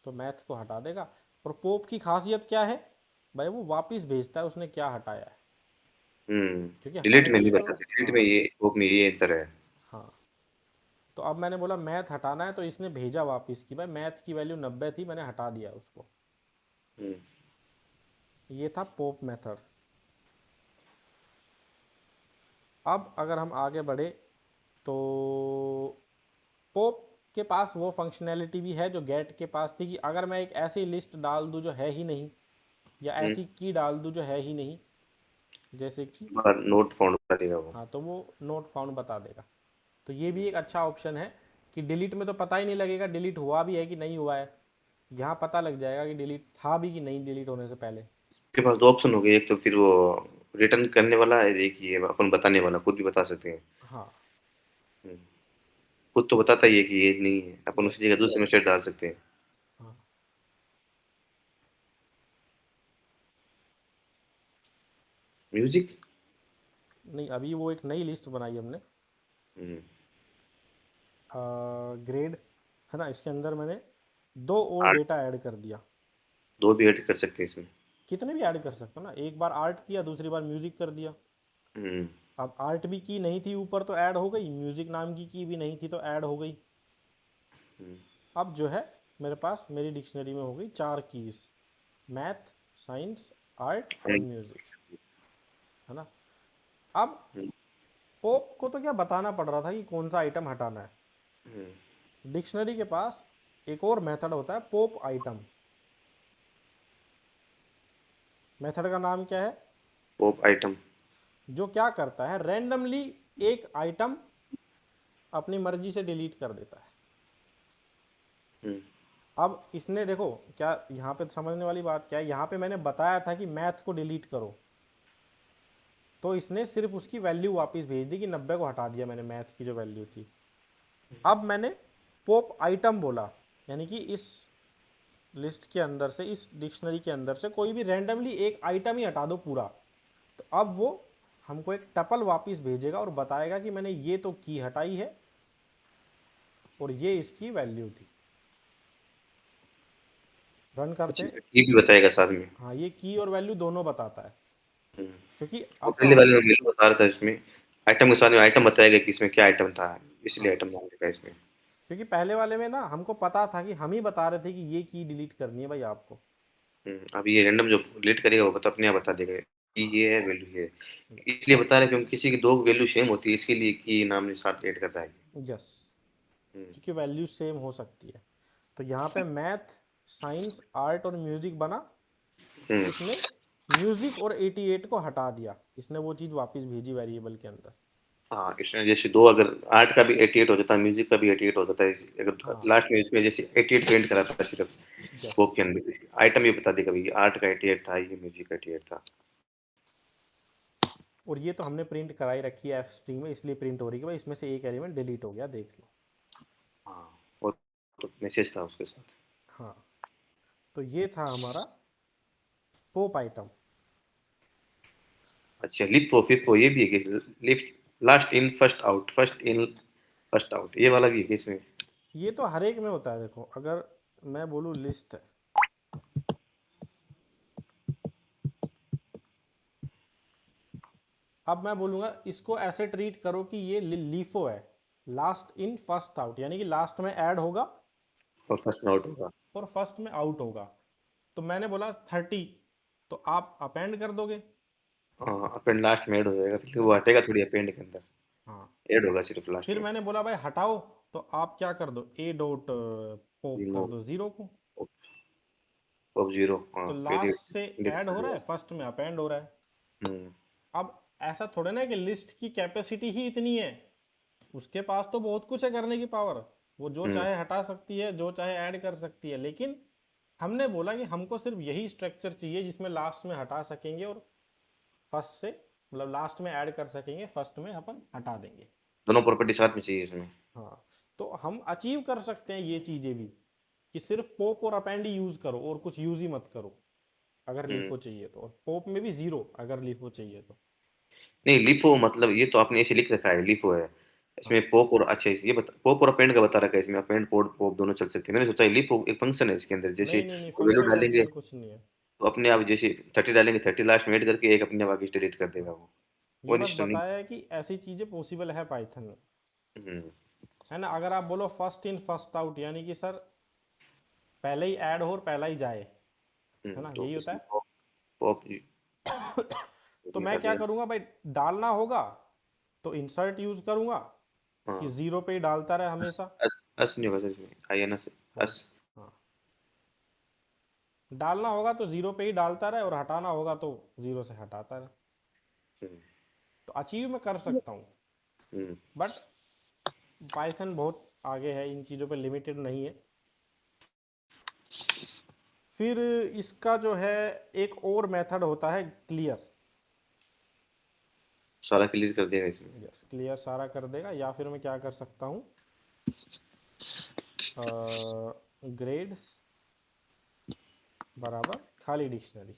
तो मैथ को हटा देगा। और पोप की खासियत क्या है, भाई वो वापस भेजता है उसने क्या हटाया है, क्योंकि डिलीट हटाने में के नहीं लिए तो, बताते, डिलीट में हाँ ये ओप में ये अंतर है। हाँ। तो अब मैंने बोला मैथ हटाना है, तो इसने भेजा वापस कि भाई मैथ की वैल्यू 90 थी, मैंने हटा दिया उसको। हम्म, ये था पोप मेथड। अब अगर हम आगे बढ़े तो पोप के पास वो फंक्शनैलिटी भी है जो गेट के पास थी, कि अगर मैं एक ऐसी लिस्ट डाल दूं जो है ही नहीं, या हम्म, ऐसी की डाल दूं जो है ही नहीं, जैसे कि, बार नोट फाउंड कर देगा वो। हाँ, तो वो नोट फाउंड बता देगा। तो ये भी एक अच्छा ऑप्शन है कि डिलीट में तो पता ही नहीं लगेगा डिलीट हुआ भी है कि नहीं हुआ है, यहाँ पता लग जाएगा कि डिलीट था भी कि नहीं डिलीट होने से पहले। उसके पास दो ऑप्शन हो गए, एक तो फिर वो रिटर्न करने वाला है, एक ये अपन बताने वाला, खुद भी बता सकते हैं। हाँ। हम्म, खुद तो बताता ही है कि ये नहीं है, अपन यस। उसी जगह दूसरे में डाल सकते हैं। हाँ। म्यूजिक। नहीं, अभी वो एक नई लिस्ट बनाई हमने, हम्म, ग्रेड, है ना, इसके अंदर मैंने दो और आर्ट, डेटा ऐड कर दिया। दो भी ऐड कर सकते हैं इसमें। कितने भी ऐड कर सकते हो ना, एक बार आर्ट किया दूसरी बार म्यूजिक कर दिया। हम्म, अब आर्ट भी की नहीं थी ऊपर तो ऐड हो गई, म्यूजिक नाम की भी नहीं थी तो ऐड हो गई। हम्म, अब जो है मेरे पास मेरी डिक्शनरी में हो गई चार कीज: मैथ, साइंस, आर्ट और म्यूजिक, है ना। अब हम्म, पोप को तो क्या बताना पड़ रहा था कि कौन सा आइटम हटाना है। हम्म, डिक्शनरी के पास एक और मेथड होता है, पोप आइटम। मेथड का नाम क्या है? Pop item. जो क्या करता है, रैंडमली एक आइटम अपनी मर्जी से डिलीट कर देता है। हम्म, अब इसने देखो, क्या यहाँ पे समझने वाली बात क्या है, यहाँ पे मैंने बताया था कि मैथ को डिलीट करो, तो इसने सिर्फ उसकी वैल्यू वापस भेज दी कि 90 को हटा दिया मैंने, मैथ की जो वैल्यू थी। अब मैंने पोप आइटम बोला, यानी कि इस लिस्ट के अंदर से, इस डिक्शनरी के अंदर से कोई भी रैंडमली एक आइटम ही हटा दो पूरा, तो अब वो हमको एक टपल वापस भेजेगा और बताएगा कि मैंने ये तो की हटाई है और ये इसकी वैल्यू थी। रन करते हैं। अच्छा, ये भी बताएगा साथ में। हाँ, ये की और वैल्यू दोनों बताता है, हम्म, क्योंकि वो अब पहले वाले में मेरे को बता रहा था, इसमें आइटम के साथ में आइटम बताएगा कि इसमें क्या आइटम था, इसलिए हाँ, आइटम नाम लिखा है इसमें। क्योंकि पहले वाले में ना हमको पता था कि हम ही बता रहे थे कि ये की डिलीट करनी है भाई आपको। अब ये रैंडम जो रिलेट करेगा वो अपने आप बता देगा कि हाँ। ये है वैल्यू ये है। यस। इसलिए बता रहे हैं क्योंकि किसी की दो वैल्यू सेम होती है, इसके लिए की नाम ने साथ ऐड कर रहा है। यस, हम्म, क्योंकि वैल्यू सेम हो सकती है। तो यहाँ पे मैथ, साइंस, आर्ट और म्यूजिक बना। हम्म, इसने म्यूजिक और 88 को हटा दिया, इसने वो चीज़ वापस भेजी वेरिएबल के अंदर। हाँ, इसमें जैसे दो, अगर आर्ट का भी 88 हो जाता है, म्यूजिक का भी 88 हो जाता है, अगर हाँ। लास्ट में इसमें जैसे 88 प्रिंट कराता है सिर्फ यस। स्कोप के अंदर, आइटम ये बता देगा भाई आर्ट का 88 था, ये म्यूजिक का 88 था। और ये तो हमने प्रिंट कराई रखी है एफ स्ट्रिंग में, इसलिए प्रिंट हो रही है कि भाई इसमें से एक एलिमेंट डिलीट हो गया, देख लो। हाँ, और तो मैसेज था उसके साथ। हाँ, तो ये था हमारा पोप आइटम। अच्छा, लिफो फिफो ये भी है कि lift, last in first out, first in first out, ये वाला भी है कि इसमें? ये तो हर एक में होता है, देखो अगर मैं बोलूँ लिस्ट है, अब मैं बोलूँगा इसको ऐसे ट्रीट करो कि ये लीफो है, लास्ट इन फर्स्ट आउट, यानी कि लास्ट में ऐड होगा और फर्स्ट आउट होगा। और फर्स्ट में आउट होगा। तो मैंने बोला 30, तो आप अपेंड कर दोगे, हाँ, अपेंड लास्ट में ऐड हो जाएगा, फिर है वो ना। हटेगा थोड़ी अपेंड के अंदर, हाँ। ऐड होगा सिर्फ लास्ट फिर में। मैंने बोला भाई हटाओ, तो आप क्या कर दो, ए डॉट पोप कर रिमूव दो जीरो को। ऑफ जीरो, हाँ तो पहले लास्ट से इंडेक्स ऐड हो रहा जीरो। है, फर्स्ट में अपेंड हो रहा है। हम्म, अब ऐसा थोड़े ना है कि लिस्ट की कैपेसिटी ही इतनी है, उसके पास तो बहुत कुछ है करने की पावर, वो जो हम्म, चाहे हटा सकती है, जो चाहे ऐड कर सकती है, लेकिन हमने बोला कि हमको सिर्फ यही स्ट्रक्चर चाहिए जिसमें लास्ट में हटा सकेंगे और फर्स्ट से, मतलब लास्ट में ऐड कर सकेंगे, फर्स्ट में अपन हटा देंगे। दोनों प्रॉपर्टी साथ में चाहिए इसमें। हाँ, तो हम अचीव कर सकते हैं ये चीज़ें भी, कि सिर्फ पोप और अपेंड ही यूज़ करो और कुछ यूज़ ही मत करो अगर हम्म, लीफो चाहिए तो, और पोप में भी जीरो अगर लीफो चाहिए तो। नहीं, लिफो मतलब ये तो आपने ऐसे लिख रखा है लिफो है, हाँ। इसमें पॉप और, अच्छा ये बता, पॉप और अपेंड का बता रखा है इसमें, अपेंड पोड पॉप दोनों चल सकते हैं। मैंने सोचा लिफो एक फंक्शन है इसके अंदर, जैसे नहीं नहीं नहीं, वैल्यू फंक्शन डालेंगे वंक्शन कुछ नहीं है। तो अपने आप, जैसे 30 डालेंगे 30 लास्ट में ऐड करके एक अपने आप आगे डिलीट कर देगा हाँ, वो। ये वो बस निश्चित नहीं। बताया है कि ऐसी चीज़ें पॉसिबल है पाइथन में, हम्म, है ना। अगर आप बोलो फर्स्ट इन फर्स्ट आउट, यानी कि सर पहले ही ऐड हो और पहला ही जाए, है ना, तो यही होता इसमें है। पॉप तो मैं निकाल क्या देगा। करूँगा भाई, डालना होगा तो इंसर्ट यूज़ करूँगा कि हाँ, ज़ीरो पे ही डालता रहे अस हमेशा। अस अस नहीं होगा सर इसमें, INS हाँ अस। हाँ, डालना होगा तो ज़ीरो पे ही डालता रहे और हटाना होगा तो ज़ीरो से हटाता रहे। हुँ, तो अचीव मैं कर सकता हूँ, हुँ, बट पाइथन बहुत आगे है, इन चीज़ों पे लिमिटेड नहीं है। फिर इसका जो है एक और मेथड होता है क्लियर। सारा क्लियर कर देगा इसमें। यस, क्लियर सारा कर देगा। या फिर मैं क्या कर सकता हूँ, ग्रेड्स बराबर खाली डिक्शनरी।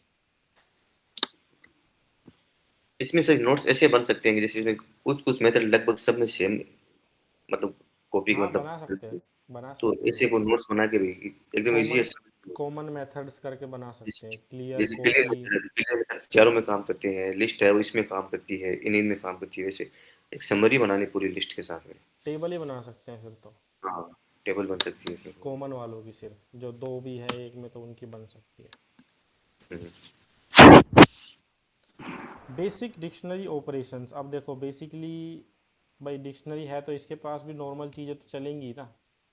इसमें सर नोट्स ऐसे बन सकते हैं कि जैसे इसमें कुछ-कुछ मेथड लगभग सब में सेम, मतलब कॉपी हाँ मतलब बना सकते हैं, बना तो सकते हैं ऐसे बिल्कुल। वो नोट्स बना के भी एकदम ईज़ी है कॉमन समझने में। कॉमन मेथड्स करके बना सकते हैं, जैसे क्लियर, जैसे कॉपी। क्लियर मेथड चारों में काम करते हैं, लिस्ट है वो इसमें काम करती है, इन में काम करती है, वैसे एक समरी बनानी पूरी लिस्ट के साथ में। टेबल ही बना सकते हैं फिर तो, हाँ, टेबल बन सकती है इसमें पूरी। कॉमन वालों की, सिर्फ जो दो भी है एक में तो उनकी बन सकती है। हुँ, बेसिक डिक्शनरी ऑपरेशंस। अब देखो बेसिकली भाई डिक्शनरी है तो इसके पास भी नॉर्मल चीज़ें तो चलेंगी ना।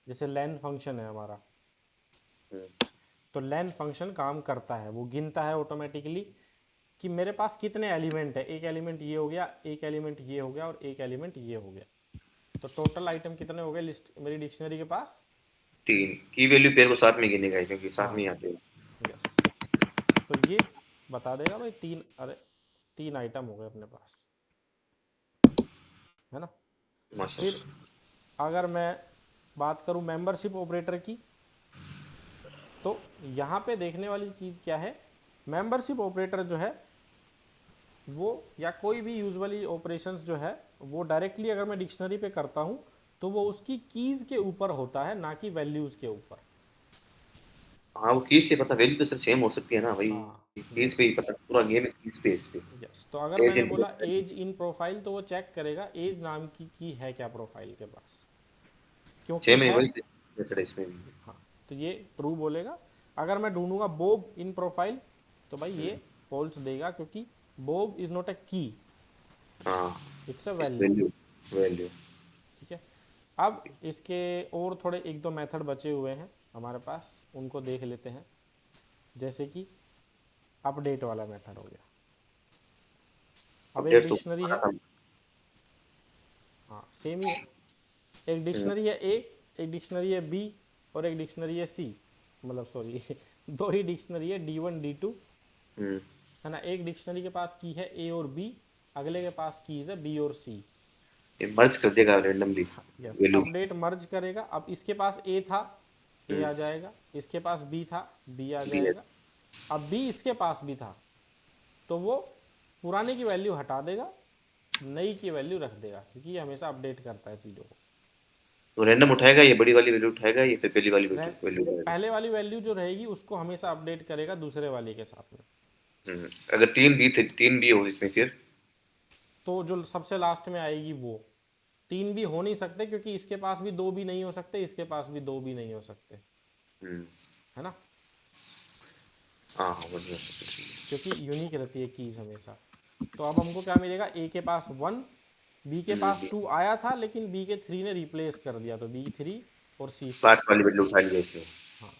जैसे लेन फंक्शन है हमारा, हुँ, तो लेन फंक्शन काम करता है, वो गिनता है ऑटोमेटिकली कि मेरे पास कितने एलिमेंट है। एक एलिमेंट ये हो गया, एक एलिमेंट ये हो गया और एक एलिमेंट ये हो गया। तो टोटल आइटम कितने हो गए लिस्ट मेरी डिक्शनरी के पास। 3 की वैल्यू पेयर को साथ में गिनेगा क्योंकि साथ में ही हाँ, आते हैं। यस। तो ये बता देगा भाई तीन, अरे तीन आइटम हो गए अपने पास, है ना। फिर माशाल्लाह। अगर मैं बात करूं मेंबरशिप ऑपरेटर की, तो यहाँ पे देखने वाली चीज़ क्या है, मेंबरशिप ऑपरेटर जो है वो, या कोई भी यूजुअली ऑपरेशंस जो है, वो डायरेक्टली अगर मैं डिक्शनरी पे करता हूँ तो वो उसकी कीज़ के ऊपर होता है, ना कि वैल्यूज़ के ऊपर। हाँ, वो कीज़ से पता वैल्यू तो सर सेम हो सकती है ना भाई, हाँ, कीज़ यस पे ही पता पूरा गेम है कीज़ पे इस पे। यस। तो अगर एज मैंने इन बोला एज इन प्रोफाइल, तो वो चेक करेगा एज नाम की है क्या प्रोफाइल के पास, क्योंकि सेम है है। वही मेथड है इसमें भी। हाँ, तो ये ट्रू बोलेगा। अगर मैं ढूंढूंगा बोब इन प्रोफाइल, तो भाई ये हुँ, फॉल्स देगा, क्योंकि बोब इज नॉट अ की, हाँ, इट्स अ इस वैल्यू। वैल्यू वैल्यू ठीक है। अब इसके और थोड़े एक दो मेथड बचे हुए हैं हमारे पास, उनको देख लेते हैं। जैसे कि अपडेट वाला मेथड हो गया। अब एक अपडेट तो डिक्शनरी बना है, था। हाँ सेम ही है। एक हुँ, डिक्शनरी है ए, एक डिक्शनरी है बी, और एक डिक्शनरी है सी। मतलब सॉरी दो ही डिक्शनरी है, D1 D2, हुँ, है ना। एक डिक्शनरी के पास की है ए और बी, अगले के पास की है बी और सी। ये मर्ज कर देगा रैंडमली यस, वैल्यू। अपडेट मर्ज करेगा। अब इसके पास ए था, ए हुँ, आ जाएगा। इसके पास बी था, बी आ भी है। जाएगा। अब बी इसके पास भी था, तो वो पुराने की वैल्यू हटा देगा, नई की वैल्यू रख देगा, क्योंकि ये हमेशा अपडेट करता है चीज़ों को। तो रैंडम उठाएगा, ये बड़ी वाली वैल्यू उठाएगा, ये फिर पहली वाली रैन वैल्यू उठाएगा। पहले वाली वैल्यू जो रहेगी उसको हमेशा अपडेट करेगा दूसरे वाले के साथ में। हुँ, अगर 3 बी थे 3 बी हो इसमें फिर? तो जो सबसे लास्ट में आएगी वो, तीन भी हो नहीं सकते, क्योंकि इसके पास भी दो भी नहीं हो सकते, इसके पास भी दो भी नहीं हो सकते, हुँ, है ना। हाँ, हाँ, बढ़िया है। क्योंकि यूनिक रहती है कीज हमेशा। तो अब हमको क्या मिलेगा, ए के पास वन, बी के हुँ, पास टू आया था, लेकिन बी के थ्री ने रिप्लेस कर दिया, तो बी थ्री और सी फोर। 5 वाली वैल्यू उठा लिया इसमें। हाँ,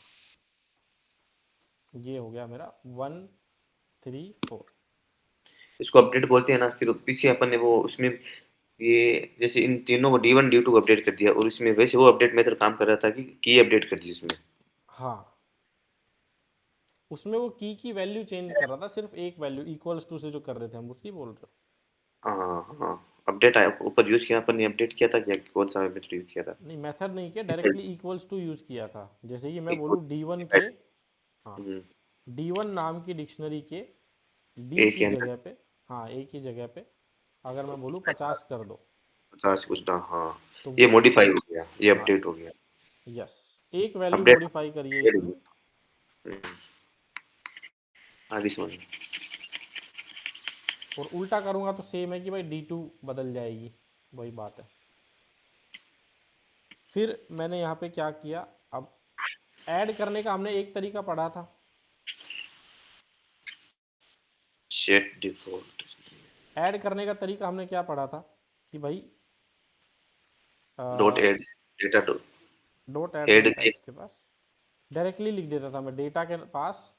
ये हो गया मेरा 1 3 4। इसको अपडेट बोलते हैं ना, फिर पीछे अपन ने वो उसमें ये जैसे इन तीनों को D1 D2 को अपडेट कर दिया और इसमें वैसे वो अपडेट मेथड काम कर रहा था कि की अपडेट कर दी उसमें। हाँ, उसमें वो की वैल्यू चेंज कर रहा था, सिर्फ एक वैल्यू इक्वल्स टू से जो कर रहे थे हम, उसकी बोल रहे हो। हाँ, हाँ, अपडेट आया ऊपर यूज़ किया अपन ने, अपडेट किया था क्या कौन सा मेथड यूज़ किया था? नहीं, मेथड नहीं किया, डायरेक्टली इक्वल्स टू यूज़ किया था। जैसे कि मैं एक बोलूँ D1 के, हाँ, हुँ, D1 नाम की डिक्शनरी के बी ए के की अंदर जगह पे, हाँ ए की जगह पे अगर मैं बोलूँ 50 कर दो, 50 कुछ ना, हाँ, तो ये वो, मॉडिफाई हो गया, ये हाँ अपडेट हो गया। यस, एक वैल्यू अपडेट मॉडिफाई करिए ऐड इसमें। हुई। हुँ, आगे समझ में। और उल्टा करूँगा तो सेम है कि भाई D2 बदल जाएगी, वही बात है। फिर मैंने यहाँ पे क्या किया, अब ऐड करने का हमने एक तरीका पढ़ा था, सेट डिफॉल्ट ऐड करने का तरीका हमने क्या पढ़ा था कि भाई dot add data dot add add नहीं था के इसके पास, डायरेक्टली लिख देता था मैं डेटा के पास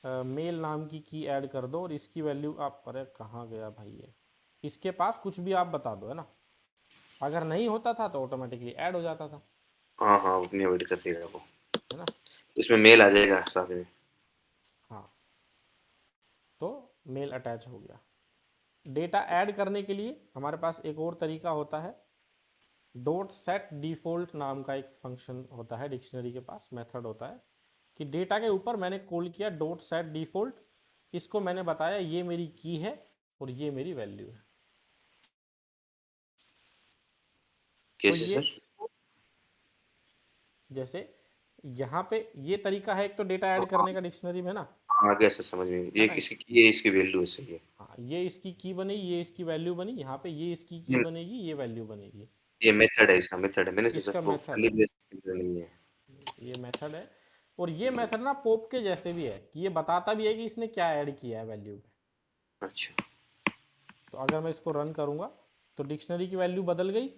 मेल नाम की ऐड कर दो और इसकी वैल्यू आप, अरे कहाँ गया भाई ये, इसके पास कुछ भी आप बता दो, है ना। अगर नहीं होता था तो ऑटोमेटिकली ऐड हो जाता था, हाँ हाँ उतनी वेट कर देगा वो, है ना। इसमें मेल आ जाएगा साथ में। हाँ, तो मेल अटैच हो गया। डेटा ऐड करने के लिए हमारे पास एक और तरीका होता है, डॉट सेट डिफॉल्ट नाम का एक फंक्शन होता है डिक्शनरी के पास, मेथड होता है कि डेटा के ऊपर मैंने कॉल किया डॉट सेट डिफॉल्ट, इसको मैंने बताया ये मेरी की है और ये मेरी वैल्यू है। तो कैसे ये सर? जैसे यहाँ पे ये तरीका है एक तो डेटा ऐड करने का डिक्शनरी में ना, हाँ, आ गया सर समझ में, है ये ना। किसी की, ये इसकी वैल्यू है, सही है। हाँ, ये इसकी की बनी, ये इसकी वैल्यू बनी, यहाँ पे ये इसकी की ये बनेगी, ये वैल्यू बनेगी। ये मेथड है, इसका मेथड है, मैंने सोचा इसका वो मेथड खाली है, बेस नहीं है। ये मेथड है। और ये मेथड ना पॉप के जैसे भी है कि ये बताता भी है कि इसने क्या ऐड किया है वैल्यू में। अच्छा। तो अगर मैं इसको रन करूंगा तो डिक्शनरी की वैल्यू बदल गई,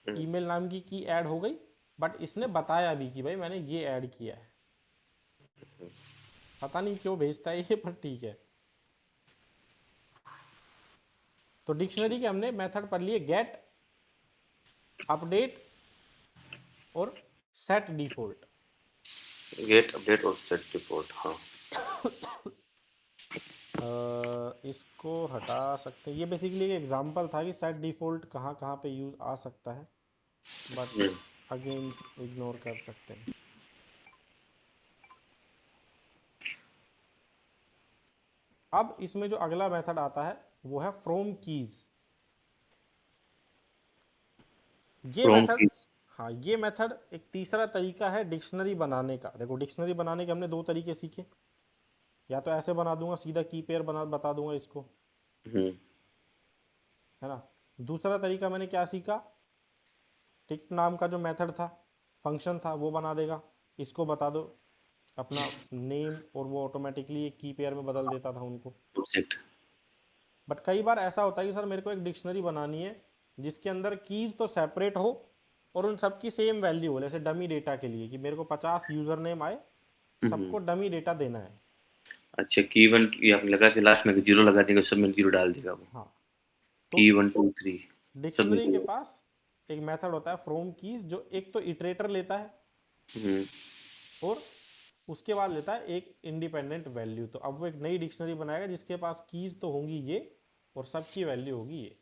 हम्म, ईमेल नाम की ऐड हो गई, बट इसने बताया भी कि भाई मैंने ये ऐड किया है। पता नहीं क्यों भेजता है ये, पर ठीक है। तो डिक्शनरी के हमने मेथड पढ़ लिए, गेट, अपडेट और सेट डिफॉल्ट। गेट अपडेट और सेट रिपोर्ट, हाँ। इसको हटा सकते हैं, ये बेसिकली एक एग्जांपल था कि सेट डिफॉल्ट कहाँ कहाँ पे यूज आ सकता है, बट हम्म, अगेन इग्नोर कर सकते हैं। अब इसमें जो अगला मेथड आता है वो है फ्रॉम कीज। ये फ्रॉम मेथड, की, हाँ ये मेथड एक तीसरा तरीका है डिक्शनरी बनाने का। देखो डिक्शनरी बनाने के हमने दो तरीके सीखे, या तो ऐसे बना दूंगा सीधा की पेयर बना बता दूंगा इसको, हम्म, है ना। दूसरा तरीका मैंने क्या सीखा, टिक नाम का जो मेथड था, फंक्शन था, वो बना देगा, इसको बता दो अपना नेम और वो ऑटोमेटिकली एक की पेयर में बदल देता था उनको। ऑब्जेक्ट। बट कई बार ऐसा होता है कि सर मेरे को एक डिक्शनरी बनानी है जिसके अंदर कीज तो सेपरेट हो और उन सबकी सेम वैल्यू हो, जैसे डमी डेटा के लिए कि मेरे को 50 यूजर नेम आए, हम्म, सबको डमी डेटा देना है। अच्छा, की वन ये आप लगा के लास्ट में जीरो लगा देंगे, सब में जीरो डाल देगा वो। हाँ, तो की 1 2 3 सब में डिक्शनरी के जीरो। पास एक मेथड होता है फ्रॉम कीज, जो एक तो इटरेटर लेता है हम्म, और उसके बाद लेता है एक इंडिपेंडेंट वैल्यू। तो अब वो एक नई डिक्शनरी बनाएगा जिसके पास कीज तो होंगी ये और सबकी वैल्यू होगी ये।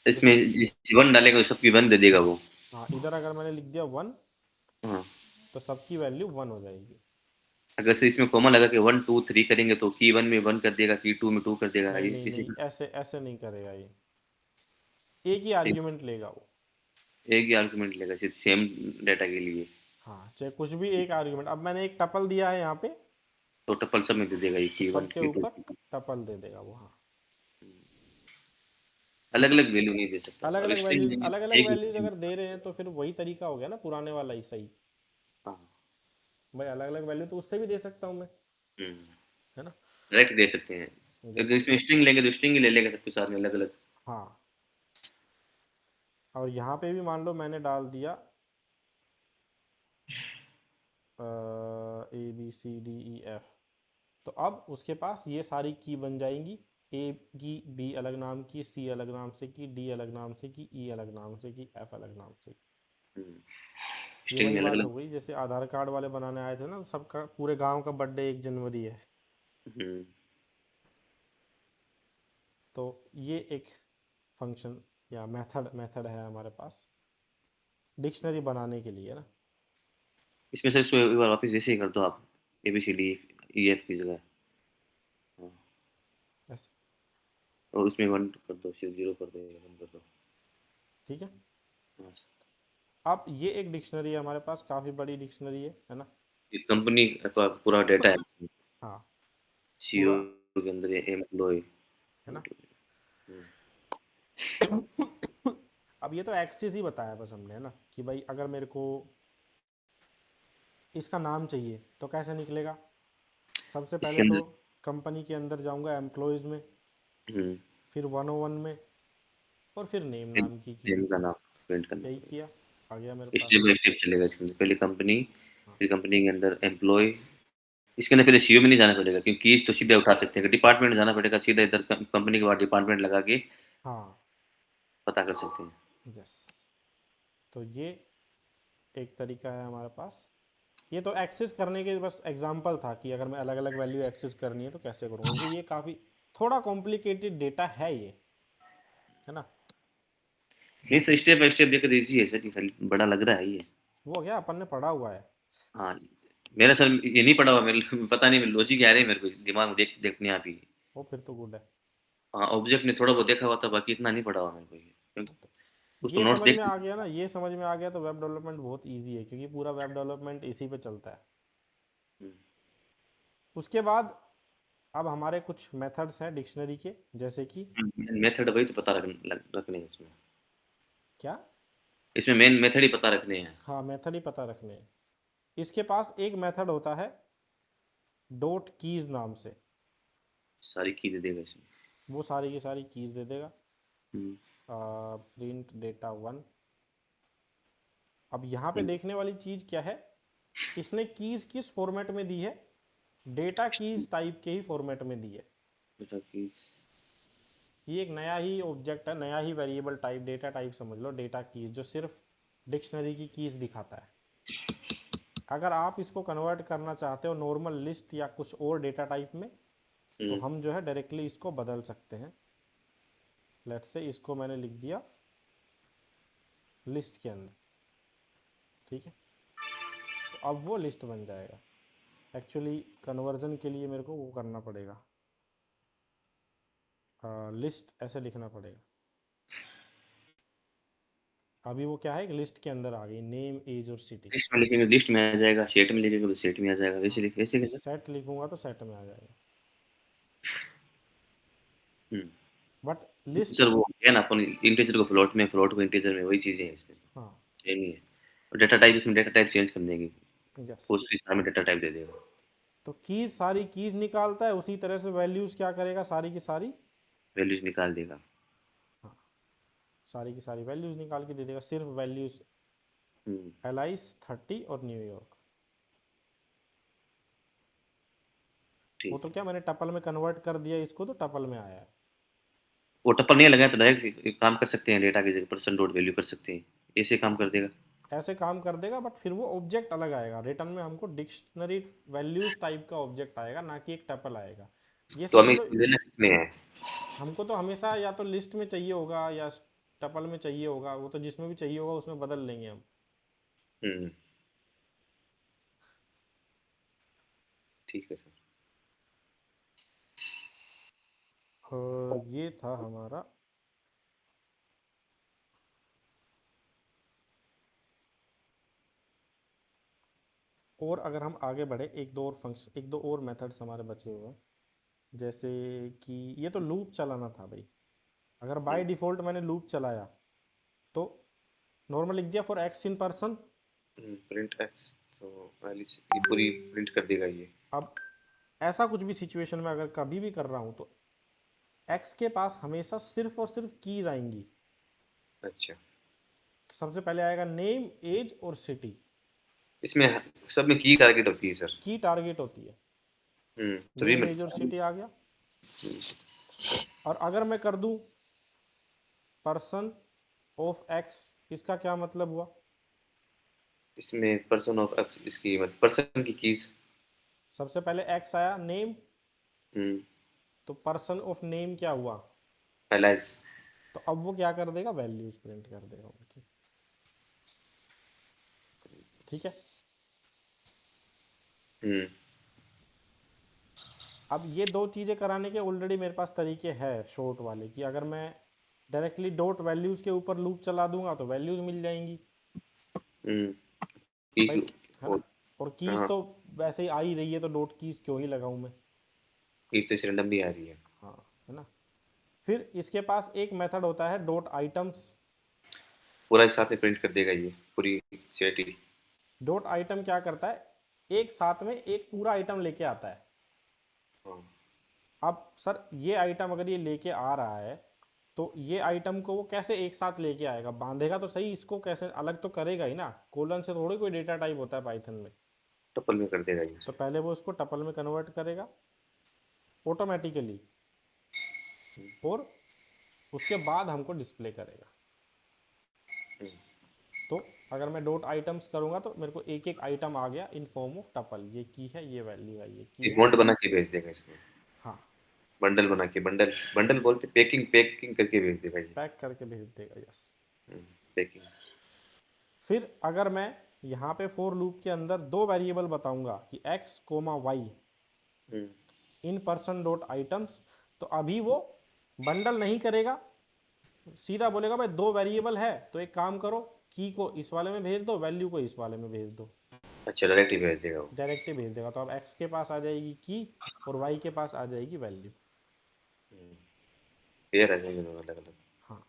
इसमें जैसे वन डालेगा तो सबकी वन दे देगा वो। हाँ, इधर अगर मैंने लिख दिया 1 हाँ, तो सबकी वैल्यू 1 हो जाएगी। अगर से इसमें कॉमा लगा के 1 2 3 करेंगे तो की वन में वन कर देगा, की टू में टू कर देगा, नहीं ये नहीं किसी नहीं, का ऐसे ऐसे नहीं करेगा ये, एक ही एक आर्ग्यूमेंट लेगा वो। एक ही आर्गुमेंट लेगा सिर्फ सेम डाटा के लिए, हाँ, चाहे कुछ भी एक आर्ग्यूमेंट, अब मैंने एक टपल दिया है यहाँ पे तो टपल सब में दे देगा ये तो की वन सबके की टू। ऊपर टपल दे देगा वो। हाँ, ठीक अलग है। अलग वैल्यू नहीं दे सकता, अलग अब अलग स्ट्रिंग वैल्यूज, देंगे अलग अलग एक ही वैल्यूज string। अगर दे रहे हैं तो फिर वही तरीका हो गया ना पुराने वाला ही सही। हाँ, भाई अलग अलग वैल्यू तो उससे भी दे सकता हूँ मैं, हम्म, है ना। डायरेक्ट दे सकते हैं। अगर जैसे इसमें स्ट्रिंग लेंगे तो स्ट्रिंग ही ले लेगा सबके साथ में अलग अलग। हाँ, और यहाँ पे भी मान लो मैंने डाल दिया ABCDEF, तो अब उसके पास ये सारी की बन जाएंगी, ए की, बी अलग नाम की, सी अलग नाम से की, डी अलग नाम से की, ई अलग नाम से की, एफ अलग नाम से की। ये स्ट्रिंग वही में अलग बात अलग। हो गई जैसे आधार कार्ड वाले बनाने आए थे ना, सबका पूरे गांव का बर्थडे 1 जनवरी है। हम्म, तो ये एक फंक्शन या मेथड मेथड है हमारे पास डिक्शनरी बनाने के लिए ना। इसमें से इसको एक बार वापस जैसे ही कर दो आप, A B C D E F की जगह। हाँ, ऐसे, और उसमें वन कर दो, सिर्फ जीरो कर दो या वन कर दो। ठीक है। हाँ, अब ये एक डिक्शनरी है हमारे पास, काफ़ी बड़ी डिक्शनरी है ना। ये कंपनी का पूरा डेटा है, हाँ, सीईओ पूरा, के अंदर ये एम्प्लॉय। है ना। अब ये तो एक्सिस ही बताया बस हमने, है ना, कि भाई अगर मेरे को इसका नाम चाहिए तो कैसे निकलेगा। सबसे इसके पहले तो अंदर कंपनी के अंदर जाऊंगा एम्प्लॉयज़ में, हम्म, फिर 101 में, और फिर नेम फिर नाम की नेम का नाम प्रिंट करना यही पड़ेगा। किया, आ गया मेरे स्टेप पास। बाय स्टेप चलेगा इसके अंदर, पहले कंपनी, हाँ फिर कंपनी के अंदर एम्प्लॉय। इसके अंदर पहले सीईओ में नहीं जाना पड़ेगा, क्योंकि कीज तो सीधे उठा सकते हैं, डिपार्टमेंट जाना पड़ेगा सीधा, इधर कंपनी के बाद डिपार्टमेंट लगा के हाँ। पता कर सकते हैं। यस, तो ये एक तरीका है हमारे पास। ये तो एक्सेस करने के बस एग्जांपल था कि अगर मैं अलग अलग वैल्यू एक्सेस करनी है तो कैसे करूँगा, क्योंकि ये काफ़ी थोड़ा कॉम्प्लिकेटेड डेटा है ये, है ना। नहीं सर, स्टेप बाय स्टेप देखकर इजी है सर, ये खाली बड़ा लग रहा है ये। वो क्या अपन ने पढ़ा हुआ है। हाँ, मेरा सर ये नहीं पड़ा हुआ मेरे पता नहीं, लॉजिक आ रही है मेरे को दिमाग में, देखने आप ही। वो फिर तो गुड है। हाँ, ऑब्जेक्ट ने थोड़ा बहुत देखा हुआ था, बाकी इतना नहीं पड़ा हुआ मेरे को ये, उसको ये नोट्स समझ देख। में आ गया ना, ये समझ में आ गया तो वेब डेवलपमेंट बहुत इजी है, क्योंकि पूरा वेब डेवलपमेंट इसी पे चलता है। उसके बाद अब हमारे कुछ मेथड्स हैं डिक्शनरी के, जैसे कि मेथड वही तो पता रखने हैं इसमें। क्या। इसमें मेन मेथड ही पता रखने हैं। हाँ, मेथड ही पता रखने हैं। इसके पास एक मेथड होता है डॉट कीज नाम से, सारी की दे देगा इसमें। वो सारी की सारी कीज दे देगा। हम्म, प्रिंट डेटा वन। अब यहाँ पे देखने वाली चीज़ क्या है, इसने कीज किस फॉर्मेट में दी है, डेटा कीज टाइप के ही फॉर्मेट में दी है। बेटा की ये एक नया ही ऑब्जेक्ट है, नया ही वेरिएबल टाइप, डेटा टाइप समझ लो, डेटा कीज, जो सिर्फ डिक्शनरी की कीज दिखाता है। अगर आप इसको कन्वर्ट करना चाहते हो नॉर्मल लिस्ट या कुछ और डेटा टाइप में, तो हम्म, हम जो है डायरेक्टली इसको बदल सकते हैं। लेट्स से इसको मैंने लिख दिया लिस्ट के अंदर, ठीक है, तो अब वो लिस्ट बन जाएगा। एक्चुअली कन्वर्जन के लिए मेरे को वो करना पड़ेगा, लिस्ट ऐसे लिखना पड़ेगा। अभी वो क्या है कि लिस्ट के अंदर आ गई, नेम एज और सिटी। लिस्ट में लिखेंगे लिस्ट में आ जाएगा, सेट में लिखेंगे तो सेट में आ जाएगा, वैसे हाँ, लिख वैसे कैसे। सेट लिखूंगा तो सेट में आ जाएगा, हम्म, बट लिस्ट। सर वो है ना, अपन इंटीजर को फ्लोट में, फ्लोट को इंटीजर में, वही चीजें हैं इसमें, हाँ। सेम ही है। और डेटा टाइप, इसमें डेटा टाइप चेंज कर देंगे, यस, पोस्ट में डेटा टाइप दे देगा। तो कीज सारी कीज निकालता है, उसी तरह से वैल्यूज क्या करेगा, सारी की सारी। वैल्यूज निकाल देगा। हाँ, सारी की सारी वैल्यूज निकाल के दे देगा, सिर्फ वैल्यूज हम्म, एलाइस 30 और न्यूयॉर्क। वो ठीक तो है। क्या, मैंने टपल में कन्वर्ट कर दिया इसको, तो टपल में आया है। वो टप्पल नहीं लगाए तो डायरेक्ट एक काम कर सकते हैं, डेटा की जगह परसेंट डॉट वैल्यू कर सकते हैं, ऐसे काम कर देगा। ऐसे काम कर देगा, बट फिर वो ऑब्जेक्ट अलग आएगा रिटर्न में, हमको डिक्शनरी वैल्यूज टाइप का ऑब्जेक्ट आएगा, ना कि एक टपल आएगा। ये तो समझ हमें लो, इसमें देना किसमें है। हमको तो हमेशा या तो लिस्ट में चाहिए होगा या टपल में चाहिए होगा, वो तो जिसमें भी चाहिए होगा उसमें बदल लेंगे हम। हम्म, ठीक है सर। ये था हमारा। और अगर हम आगे बढ़े, एक दो और फंक्शन, एक दो और मेथड्स हमारे बचे हुए हैं, जैसे कि ये तो लूप चलाना था भाई। अगर बाय डिफ़ॉल्ट मैंने लूप चलाया, तो नॉर्मल लिख दिया for x in person. Print x, तो एलिस ये पूरी प्रिंट कर देगा ये। अब ऐसा कुछ भी सिचुएशन में अगर कभी भी कर रहा हूँ, तो एक्स के पास हमेशा सिर्फ और सिर्फ कीज आएंगी। अच्छा, तो सबसे पहले आएगा नेम एज और सिटी, इसमें सब में की टारगेट होती है सर। की टारगेट होती है। तभी नेम मैं। एज और सिटी आ गया। और अगर मैं कर दूं पर्सन ऑफ एक्स, इसका क्या मतलब हुआ। इसमें पर्सन ऑफ एक्स, इसकी मतलब पर्सन की कीज। सबसे पहले एक्स आया, नेम, हम्म, तो पर्सन ऑफ नेम क्या हुआ, एलाइज। तो अब वो क्या कर देगा, वैल्यूज प्रिंट कर देगा उनकी, ठीक है। हम्म, अब ये दो चीज़ें कराने के ऑलरेडी मेरे पास तरीके हैं शॉर्ट वाले, कि अगर मैं डायरेक्टली डॉट वैल्यूज़ के ऊपर लूप चला दूंगा तो वैल्यूज़ मिल जाएंगी हम्म, भाई, की है और ना। और कीज हाँ, तो वैसे ही आ ही रही है, तो डॉट कीज क्यों ही लगाऊं मैं। की तो इसे रैंडम भी आ रही है। हाँ, है ना। फिर इसके पास एक मेथड होता है डॉट आइटम्स। पूरा एक साथ में प्रिंट कर देगा ये, पूरी सेट ही। डॉट आइटम क्या करता है, एक साथ में एक पूरा आइटम लेके आता है। हाँ अब सर ये आइटम अगर ये लेके आ रहा है तो ये आइटम को वो कैसे एक साथ लेके आएगा, बांधेगा तो सही, इसको कैसे अलग तो करेगा ही ना, कोलन से थोड़ी कोई डेटा टाइप होता है पाइथन में। टपल में कर देगा ये तो सर। पहले वो उसको टपल में कन्वर्ट करेगा ऑटोमेटिकली, और उसके बाद हमको डिस्प्ले करेगा। तो अगर मैं डॉट आइटम्स करूंगा तो मेरे को एक एक आइटम आ गया इन फॉर्म ऑफ टपल, ये की है, ये वैल्यू है, ये की एक है। बॉन्ड बना के भेज देगा इसमें, हाँ, बंडल बना के, बंडल बंडल बोलते, पैकिंग पैकिंग करके भेज देगा ये। पैक करके भेज देगा, यस। पैकिंग। फिर अगर मैं यहाँ पे फॉर लूप के अंदर दो वेरिएबल बताऊंगा कि x comma Y in person dot items, तो अभी वो बंडल नहीं करेगा, सीधा बोलेगा भाई दो वेरिएबल है तो एक काम करो, की को इस वाले में भेज दो, वैल्यू को इस वाले में भेज दो, अच्छा, डायरेक्ट ही भेज देगा वो। डायरेक्ट ही भेज देगा। तो अब x के पास आ जाएगी की और y के पास आ जाएगी वैल्यू। पेयर आ जाएंगे दोनों अलग अलग, हाँ,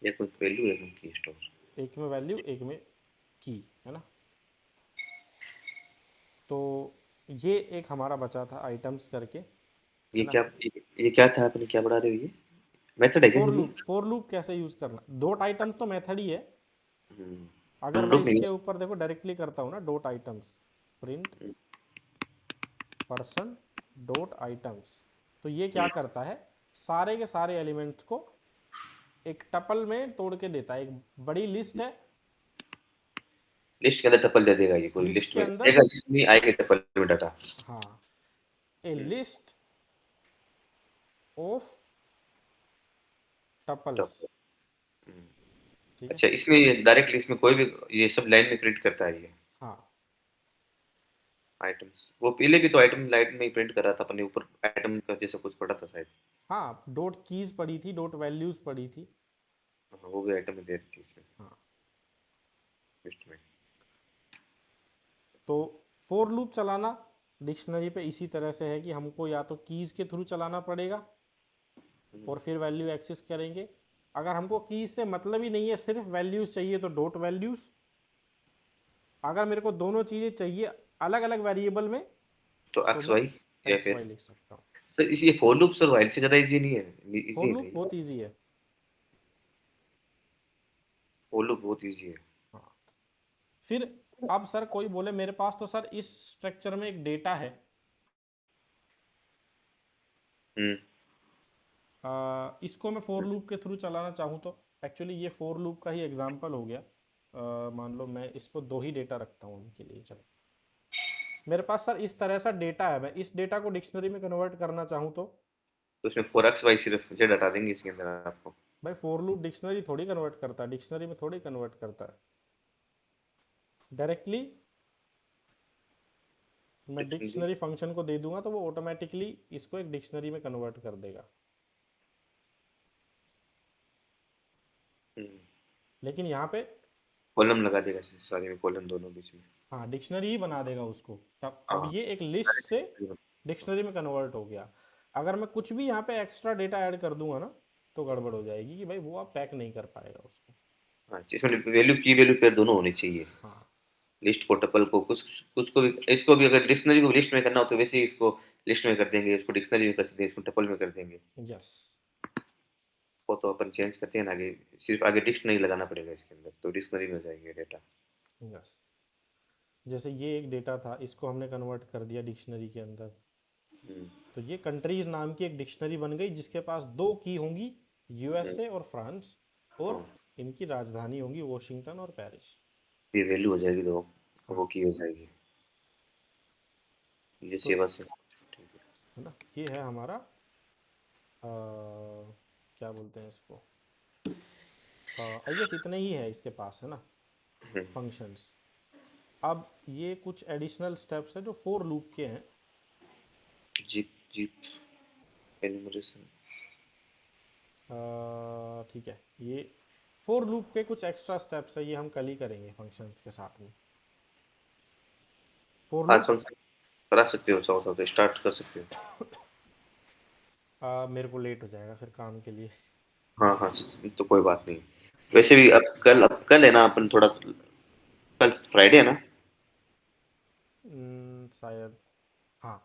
एक में वैल्यू एक में की स्टोर। एक में वैल्यू एक में की, है ना। तो ये एक हमारा बचा था आइटम्स करके, ये है ना। क्या, ये क्या था, आपने क्या बढ़ा रहे हो ये, मेथड है क्या फोर ये? लूप, फोर लूप कैसे यूज करना, डॉट आइटम्स तो मेथड ही है। अगर मैं ग्रुप में इसके यूज। ऊपर देखो डायरेक्टली करता हूँ ना, dot items print person dot items, तो ये क्या करता है, सारे के सारे एलिमेंट्स को एक टपल में तोड़ के देता है। एक बड़ी लिस्ट है, लिस्ट के अंदर टपल दे देगा, ये पूरी लिस्ट लिस्ट के में अंदर, आएगा, लिस्ट में आएगा टपल में डाटा। हाँ, ए लिस्ट ऑफ टपल्स, टपल। ठीक है। अच्छा, इसमें डायरेक्टली इसमें कोई भी ये सब लाइन में प्रिंट करता है ये हाँ आइटम्स? वो पहले भी तो आइटम लाइन में ही प्रिंट कर रहा था अपने ऊपर, आइटम का जैसा कुछ पड़ा था शायद। हाँ, डॉट कीज पड़ी थी, डॉट वैल्यूज पड़ी थी। हाँ, वो भी आइटम में दे दी थी इसमें, हाँ, लिस्ट में। तो फोर लूप चलाना डिक्शनरी पे इसी तरह से है कि हमको या तो कीज के थ्रू चलाना पड़ेगा और फिर वैल्यू एक्सेस करेंगे। अगर हमको कीज से मतलब ही नहीं है, सिर्फ वैल्यूज चाहिए तो डॉट वैल्यूज। अगर मेरे को दोनों चीज़ें चाहिए अलग अलग वेरिएबल में तो तो एक्स मैं वाई या एक्स वाई फिर, लिख सकता हूँ। सर इस ये फॉर लूप सर वाइल से ज्यादा इजी नहीं है? इजी फोर है लूप नहीं? बहुत ईजी है। फॉर लूप बहुत इजी है। हाँ, फिर अब सर कोई बोले मेरे पास तो सर इस स्ट्रक्चर में एक डेटा है, हम्म। इसको मैं फोर लूप के थ्रू चलाना चाहूँ तो, एक्चुअली ये फोर लूप का ही एग्जांपल हो गया। मान लो मैं इसको दो ही डेटा रखता हूँ अभी के लिए, चलो मेरे पास सर इस तरह सा डेटा है, मैं इस डेटा को डिक्शनरी में कन्वर्ट करना चाहूँ तो। तो इसमें फोर एक्स वाई सिर्फ जेड हटा देंगे इसके अंदर आपको। भाई फोर लूप डिक्शनरी थोड़ी कन्वर्ट करता है, डिक्शनरी में थोड़ी कन्वर्ट करता है, डायरेक्टली मैं डिक्शनरी। डिक्शनरी फंक्शन को दे दूंगा तो वो ऑटोमेटिकली इसको एक डिक्शनरी में कन्वर्ट कर देगा। लेकिन यहाँ पे, कॉलम लगा देगा सारे में, कॉलम दोनों बीच में। हाँ, डिक्शनरी ही बना देगा उसको। तब अब हाँ। ये एक लिस्ट से डिक्शनरी में कन्वर्ट हो गया। अगर मैं कुछ भी यहाँ पे एक्स्ट्रा डेटा ऐड कर दूंगा ना तो गड़बड़ हो जाएगी कि भाई वो आप पैक नहीं कर पाएगा उसको। हाँ, इसमें वैल्यू की वैल्यू पेयर दोनों होनी चाहिए। हाँ, लिस्ट को टपल को कुछ, कुछ को भी, इसको भी अगर डिक्शनरी को लिस्ट में करना हो तो वैसे ही इसको लिस्ट में कर देंगे, इसको डिक्शनरी में कर देंगे, इसको टपल में कर देंगे। यस, वो तो अपन चेंज करते हैं ना आगे, सिर्फ आगे डिक्शनरी लगाना पड़ेगा इसके अंदर, तो डिक्शनरी में हो जाएंगे डेटा। यस। जैसे ये एक डेटा था, इसको हमने कन्वर्ट कर दिया डिक्शनरी के अंदर, तो ये कंट्रीज नाम की एक डिक्शनरी बन गई जिसके पास दो की होंगी, यूएसए और फ्रांस, और हाँ, इनकी राजधानी होंगी वॉशिंगटन और पेरिस। ये वैल्यू हो जाएगी तो हाँ, वो की हो जाएगी, ये तो सेवा से। ठीक है। है ना, ये है हमारा क्या बोलते हैं इसको, आई गेस इतने ही है इसके पास, है ना, फंक्शंस। अब ये कुछ एडिशनल स्टेप्स है जो फोर लूप के हैं। Zip zip enumeration. ठीक है, ये फोर लूप के कुछ एक्स्ट्रा स्टेप्स है, ये हम कल ही करेंगे फंक्शंस के साथ में। फोर आज लूप, फंक्शन करा सकते हो, चाहो तो स्टार्ट कर सकते हो। मेरे को लेट हो जाएगा फिर काम के लिए। हाँ हाँ, तो कोई बात नहीं। वैसे भी अब कल है ना, अपन थोड़ा, कल फ्राइडे है ना? शायद, हाँ,